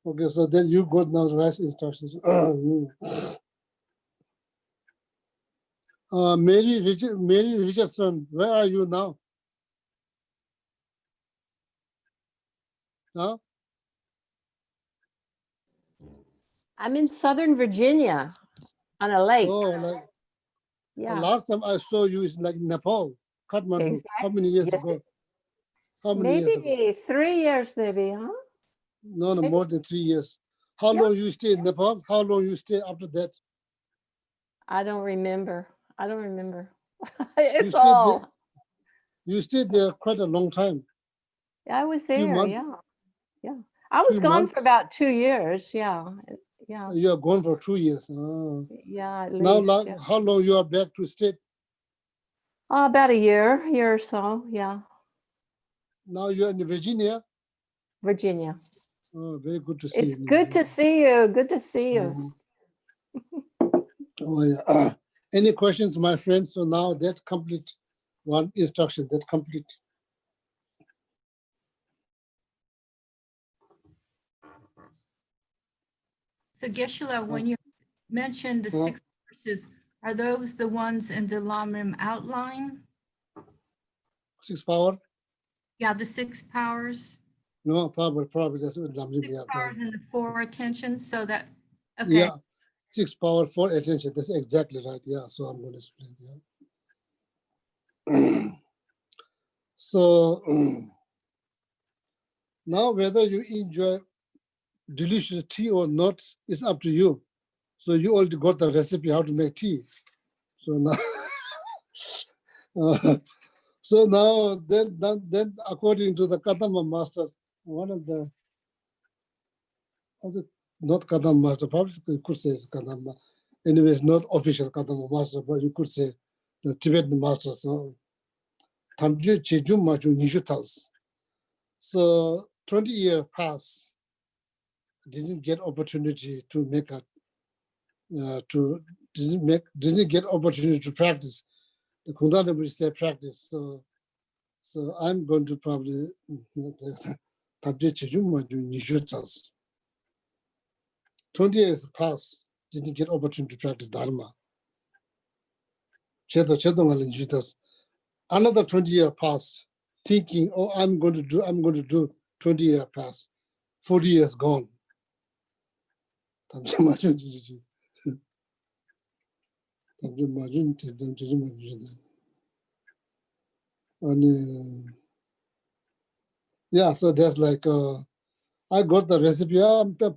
Okay, so then you got now the right instructions. Mary Richardson, where are you now? Huh? I'm in Southern Virginia on a lake. Oh, like the Yeah, last time I saw you is like Nepal, Kathmandu. How many years Yes. ago? How many years ago? Maybe 3 years, maybe, huh? No, maybe- more than 3 years. How Yeah. long you stay in Nepal? How long you stay after that? I don't remember. I don't remember. You It's stayed all. there, you stayed there quite a long time. I was Few there. months, Yeah. Yeah. I was few gone months. for about 2 years. Yeah. Yeah. You are gone for 2 years. Oh. Yeah. At Now, least. Yeah. how long you are back to state? About a year or so. Yeah. Now you are in Virginia. Virginia. Oh, very good to see It's you. good to see you. Good to see you. Oh, yeah. Any questions, my friends? So now that complete one instruction, that complete. So Geshe, when you mentioned the 6 verses, are those the ones in the Lamrim outline? 6 power? Yeah, the 6 powers. No, probably that's what Lamrim, 6 yeah, powers probably. and the 4 attentions. So that, okay. Yeah, 6 power, 4 attention. That's exactly right. Yeah, so I'm going to explain. Yeah. So now whether you enjoy delicious tea or not is up to you. So you already got the recipe how to make tea. So now, so now then according to the Kadamba masters, one of the other, not Kadamba master, probably you could say it's Kadamba. Anyways, not official Kadamba master, but you could say the Tibetan masters. So Tamju Chejum Maju Nishutals. So 20 years passed, didn't get opportunity to make a didn't get opportunity to practice. The Kundana would say practice. So I'm going to probably 20 years passed, didn't get opportunity to practice Dharma. Another 20 years passed, thinking, oh, I'm going to do 20 years passed, 40 years gone. And yeah, so that's like I got the recipe.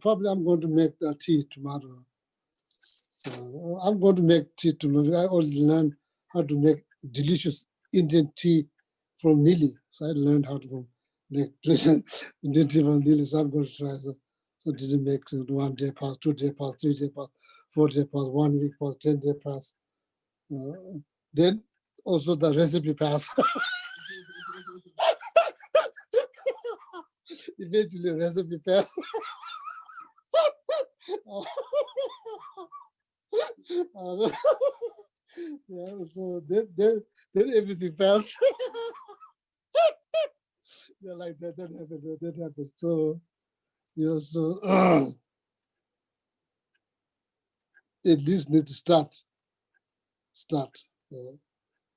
Probably I'm going to make the tea tomorrow. So I'm going to make tea tomorrow. I already learned how to make delicious Indian tea from Nili. So I learned how to make traditional Indian tea from Nili. So I'm going to try. So did it make 1 day pass, 2 day pass, 3 day pass, 4 day pass, 1 week pass, 10 day pass. Then also the recipe pass. Eventually recipe pass. Yeah, so then everything passed. Yeah, like that happened. So so at least need to start.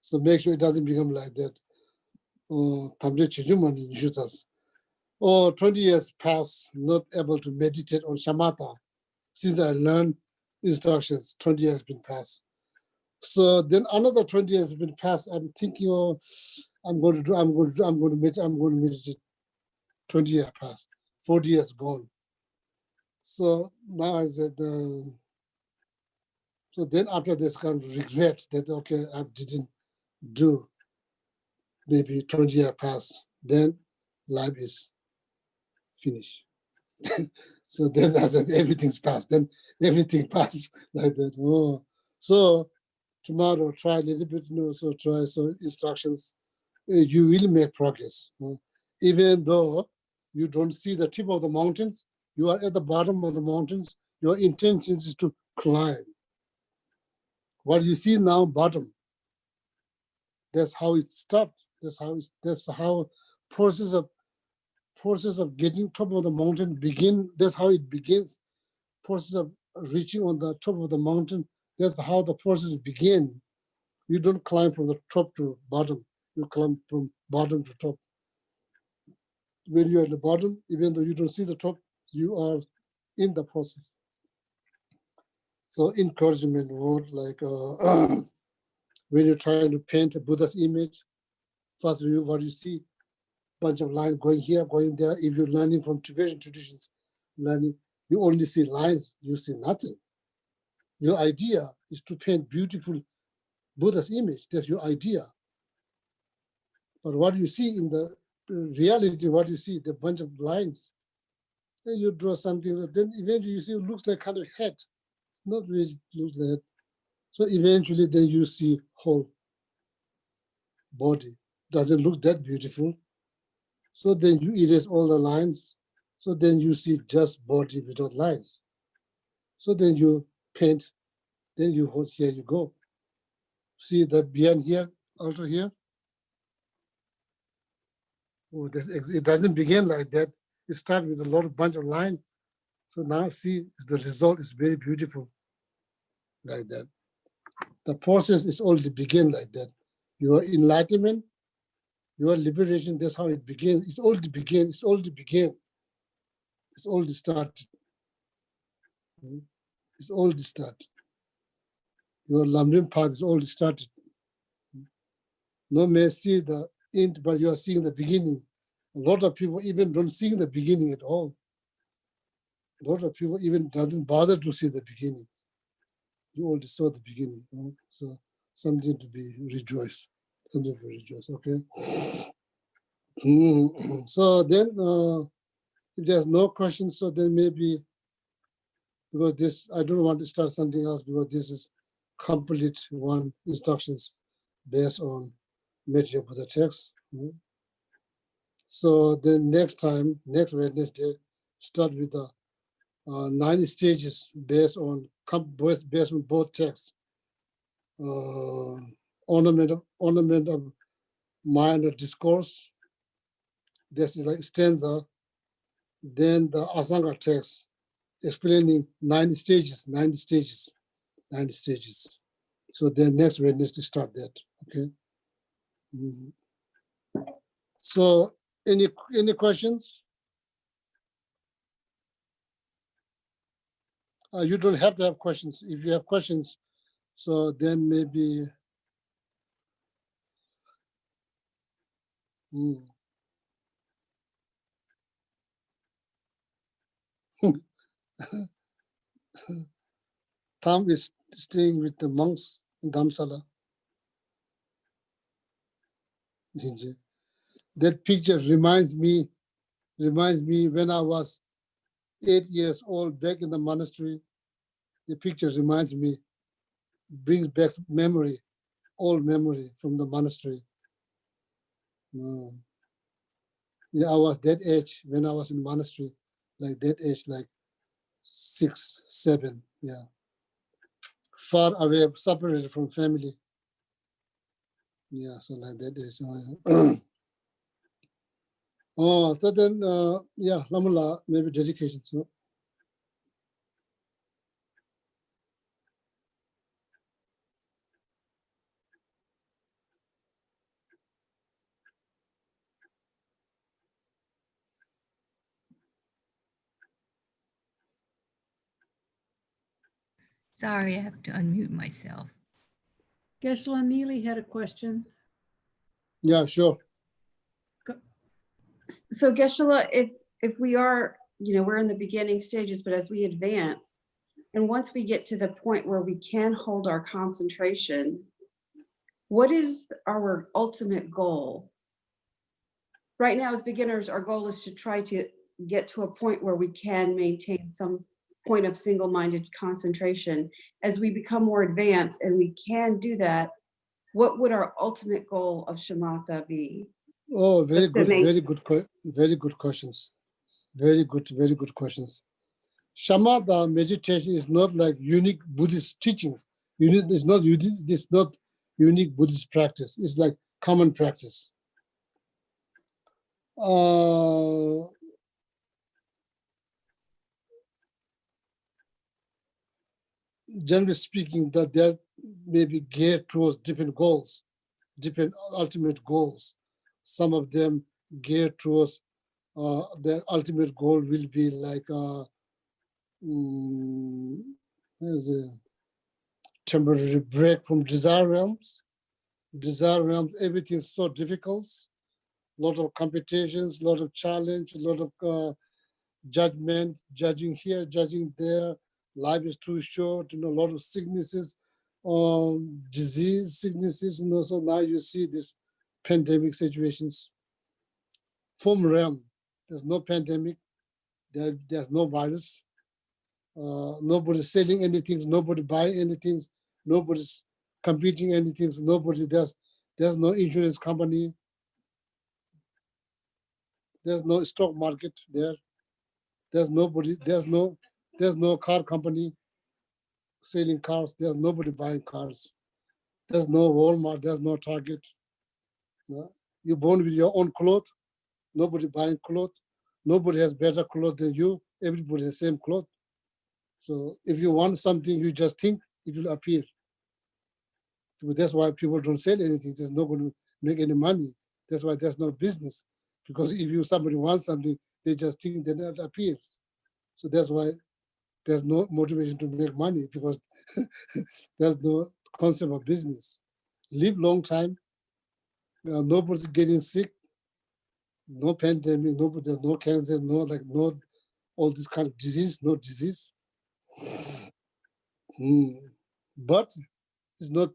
So make sure it doesn't become like that. Tamre chijuman in Jutas. 20 years pass, not able to meditate on shamatha. Since I learned instructions, 20 years been passed. So then another 20 years have been passed. I'm thinking, I'm going to meditate. 20 years passed, 40 years gone. So now I said, so then after this kind of regret that, okay, I didn't do, maybe 20 years passed, then life is finished. So then I said, everything's passed, then everything passed like that. Oh. So tomorrow, try a little bit, so try some instructions. You will make progress. Even though you don't see the tip of the mountains, you are at the bottom of the mountains, your intention is to climb. What you see now, bottom, that's how it starts. That's how process of getting top of the mountain begin. That's how it begins. Process of reaching on the top of the mountain. That's how the process begin. You don't climb from the top to bottom. You climb from bottom to top. When you're at the bottom, even though you don't see the top, you are in the process. So encouragement word like when you're trying to paint a Buddha's image, first what you see, bunch of lines going here, going there. If you're learning from Tibetan traditions, you only see lines, you see nothing. Your idea is to paint beautiful Buddha's image. That's your idea. But what you see in the reality, what you see, the bunch of lines, then you draw something that then eventually you see it looks like kind of head, not really looks like head. So eventually then you see whole body. Doesn't look that beautiful. So then you erase all the lines. So then you see just body without lines. So then you paint, then you hold, here you go. See the beyond here, altar here? Oh, it doesn't begin like that. It starts with a lot of bunch of lines. So now see, the result is very beautiful like that. The process is already begin like that. Your enlightenment, your liberation, that's how it begins. It's already began, it's already began. It's already started. It's already started. Your Lamrim path is already started. No may see the end, but you are seeing the beginning. A lot of people even don't see the beginning at all. A lot of people even doesn't bother to see the beginning. You already saw the beginning. So something to be rejoiced. Something to rejoice, okay? So then, if there's no questions, so then maybe, because this, I don't want to start something else because this is complete one instructions based on material for the text. So then next time, next Wednesday, start with the 9 stages based on both texts. Ornament of mind or discourse. That's like stanza. Then the Asanga text explaining 9 stages. So then next Wednesday start that. Okay. So any questions? You don't have to have questions. If you have questions, so then maybe Mm. Tom is staying with the monks in Dhamsala. That picture reminds me when I was 8 years old back in the monastery. The picture reminds me, brings back memory, old memory from the monastery. Mm. Yeah, I was that age when I was in monastery, like that age, like 6, 7, yeah. Far away, separated from family. Yeah, so like that age. Oh, so then, yeah, Lamala, maybe dedication. So. Sorry, I have to unmute myself. Geshe Neely had a question. Yeah, sure. So Geshe, if we are, we're in the beginning stages, but as we advance, and once we get to the point where we can hold our concentration, what is our ultimate goal? Right now, as beginners, our goal is to try to get to a point where we can maintain some point of single-minded concentration. As we become more advanced and we can do that, what would our ultimate goal of shamatha be? Oh, very Just to good, make- very good questions. Very good questions. Shamatha meditation is not like unique Buddhist teaching. It's not unique Buddhist practice. It's like common practice. Generally speaking, that there may be geared towards different goals, different ultimate goals. Some of them geared towards their ultimate goal will be like there's a temporary break from desire realms. Desire realms, everything's so difficult. A lot of competitions, a lot of challenge, a lot of judgment, judging here, judging there. Life is too short, a lot of sicknesses, disease, sicknesses, so now you see these pandemic situations. Form realm, there's no pandemic, there's no virus, nobody's selling anything, nobody buying anything, nobody's competing anything, there's no insurance company, there's no stock market there, there's no car company selling cars, there's nobody buying cars, there's no Walmart, there's no Target. You're born with your own clothes, nobody buying clothes, nobody has better clothes than you, everybody has the same clothes. So if you want something, you just think it will appear. But that's why people don't sell anything. There's not going to make any money. That's why there's no business. Because if somebody wants something, they just think that it appears. So that's why there's no motivation to make money, because there's no concept of business. Live long time. Nobody's getting sick. No pandemic. There's no cancer. No all this kind of disease. No disease. But it's not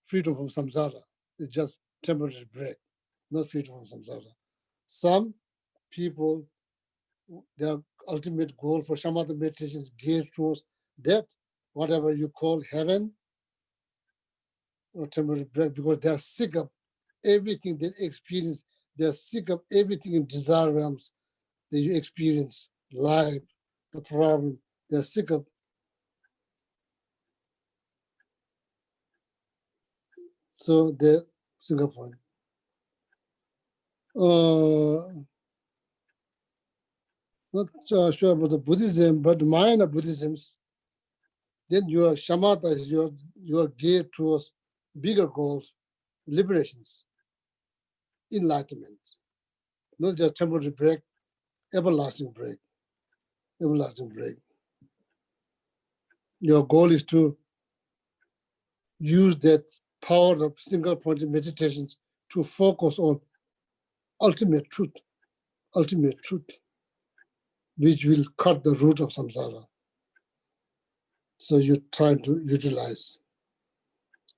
freedom from samsara. It's just temporary break, not freedom from samsara. Some people, their ultimate goal for shamatha meditation is geared towards that, whatever you call heaven or temporary break, because they're sick of everything they experience. They're sick of everything in desire realms that you experience, life, the problem. They're sick of. So they're Singapore. Not sure about the Buddhism, but minor Buddhisms, then your shamatha is your geared towards bigger goals, liberations, enlightenment, not just temporary break, everlasting break, everlasting break. Your goal is to use that power of single-pointed meditations to focus on ultimate truth, which will cut the root of samsara. So you try to utilize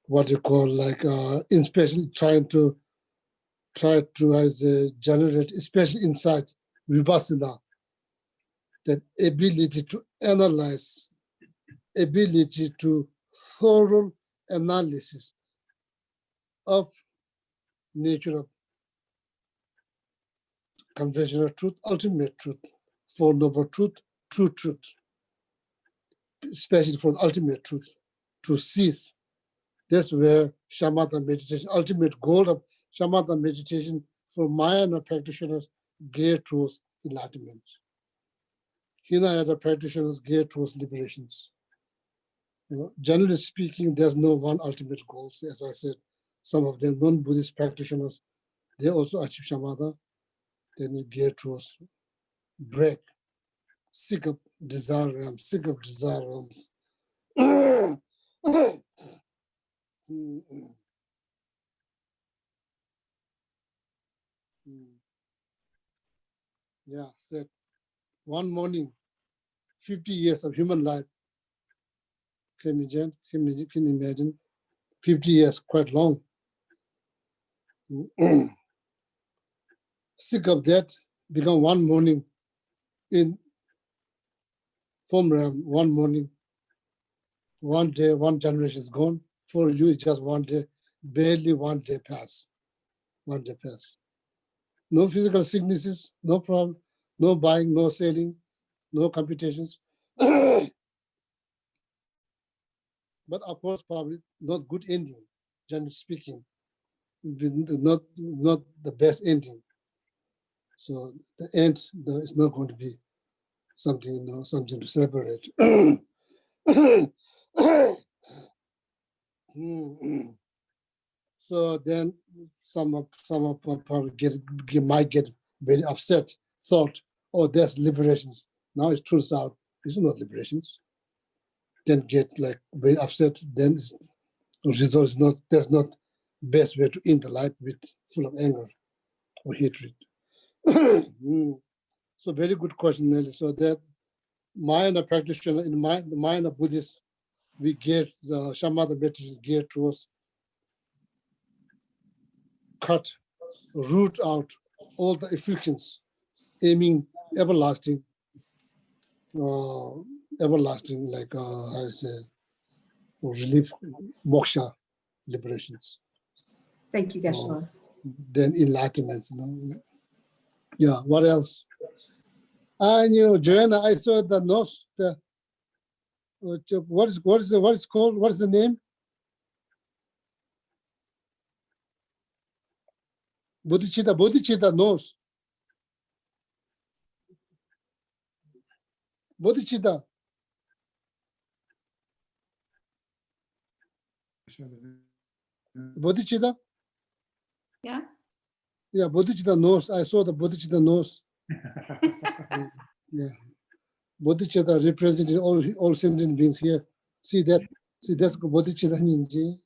what you call like, especially try to as a generate special insight, vipassana, that ability to analyze, ability to thorough analysis of nature of conventional truth, ultimate truth, Four Noble Truth, true truth, especially for the ultimate truth, to cease. That's where shamatha meditation, ultimate goal of shamatha meditation for Mahayana practitioners geared towards enlightenment. Hinayana practitioners geared towards liberations. You know, generally speaking, there's no one ultimate goal. As I said, some of them non-Buddhist practitioners, they also achieve shamatha, then geared towards break, sick of desire realms, sick of desire realms. Yeah, said one morning, 50 years of human life. Can you imagine? 50 years, quite long. Sick of that, become one morning in form realm, one morning, one day, one generation is gone. For you, it's just one day, barely one day pass. One day pass. No physical sicknesses, no problem, no buying, no selling, no computations. But of course, probably not good ending, generally speaking. Not the best ending. So the end is not going to be something, you know, something to celebrate. So then some probably might get very upset, thought, oh, there's liberations. Now it turns out it's not liberations. Then get like very upset, then the result is not, that's not best way to end the life with full of anger or hatred. So very good question, Nelly. So that Mahayana practitioner, in the Mahayana Buddhist, we get the shamatha meditation geared towards cut, root out all the afflictions, aiming everlasting, like I say, relief, moksha, liberations. Thank you, Geshe. Then enlightenment, you know. Yeah, what else? I knew, Joanna, I saw the notes, what is called, what is the name? Bodhicitta knows. Bodhicitta. Bodhicitta? Yeah. Yeah, Bodhicitta knows. I saw the Bodhicitta knows. Yeah. Bodhicitta representing all sentient beings here. See that? See, that's Bodhicitta Ninji.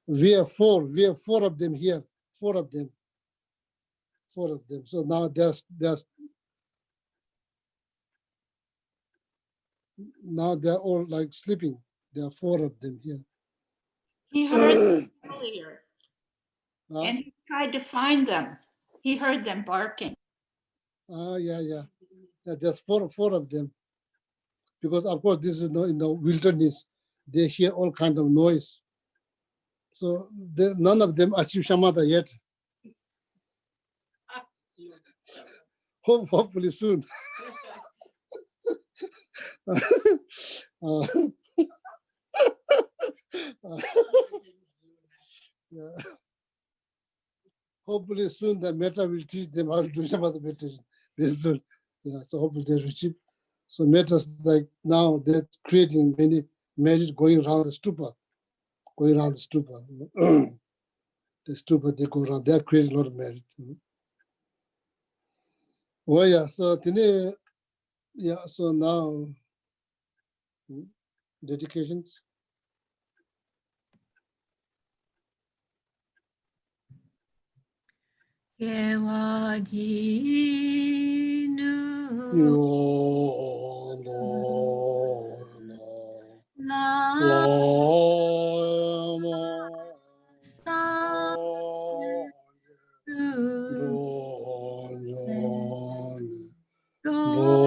We have four of them here. Four of them. So now now they're all like sleeping. There are four of them here. He heard them earlier Huh? and he tried to find them. He heard them barking. Yeah. There's four of them. Because of course this is in the wilderness. They hear all kind of noise. So none of them achieve shamatha yet. Hopefully soon. Yeah. Hopefully soon the metta will teach them how to do shamatha meditation. Very soon. Yeah, so hopefully they receive. So metta's like now they're creating many merit going around the stupa. The stupa they go around, they're creating a lot of merit. Oh yeah, so today, yeah, so now dedications. Gewa di nu yo lo la la ma sa ru lo ro lo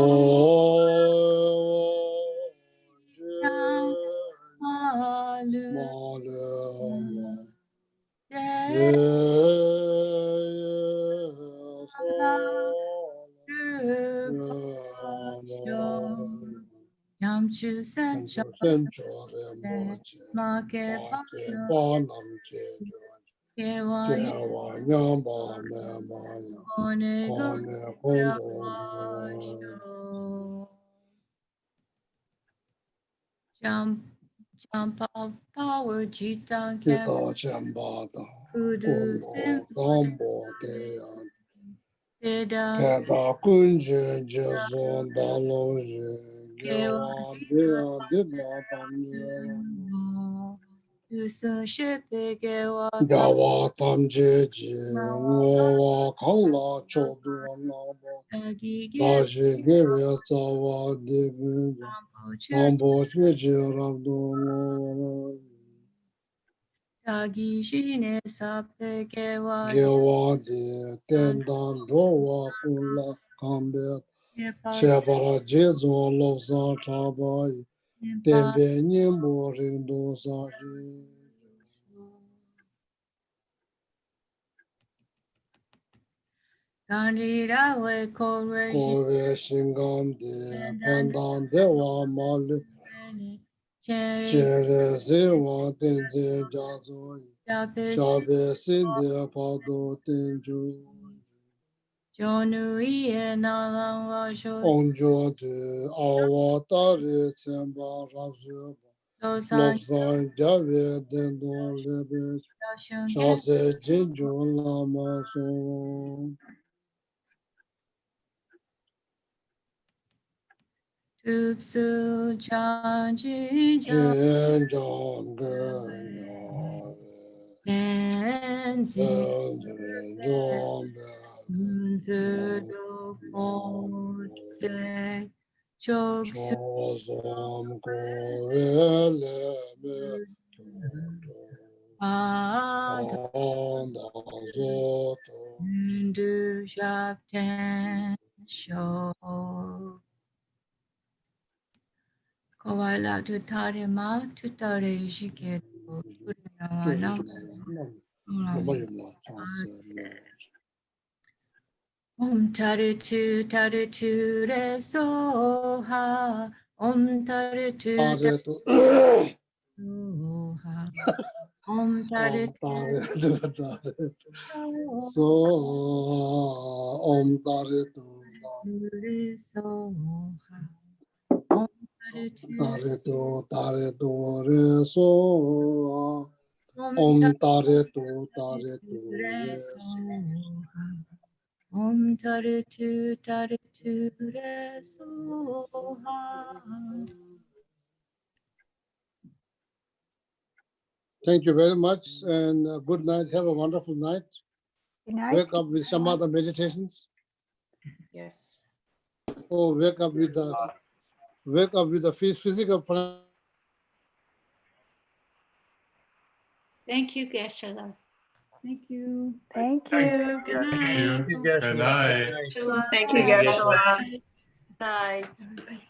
yang ma lu ma le ma de ye so Yam chu san cho ma ke pa no ke wa one go jump up power jita ke kudu sem teda ke wa Yusa shepe ke wa Gawa tamje ji ngowa kangla chodu naba tagi ke dashi gewe tsawa degun mambo cheche rabdo ngowa tagi shine sape ke wa gewa de tendan rowa kunla kambe shepara jezo lopsa chabayi tembe nyembo rindo sashi Kandira we kore kowe shingam de pandan dewa mali chere chere sewa tenze jazo sape shabe sinde pado tenju jonu iye nalang wa sho onjo de awa tare tsemba rabzo san lobsan jave dendo lebe shun ke shase jinju lama so tupsu chan jin jin jang ge Tenzi jang Nzi do se choksu Chosam kovele me ado anda zoto ndu japten sho. Koala tutare ma tutare shiketo kurinawana Namayumna chanse tare tu re soha tare tu Tare tu soha tare tu tare tu so tare tu re soha tare tu re so tare tu re re soha tare tu re soha. Thank you very much and good night. Have a wonderful night. Good night. Wake up with some other meditations. Yes. Or wake up with the physical plan. Thank you, Geshe. Thank you. Thank you. Good night. Good night. Thank you, Geshe. Geshe. Night. Bye.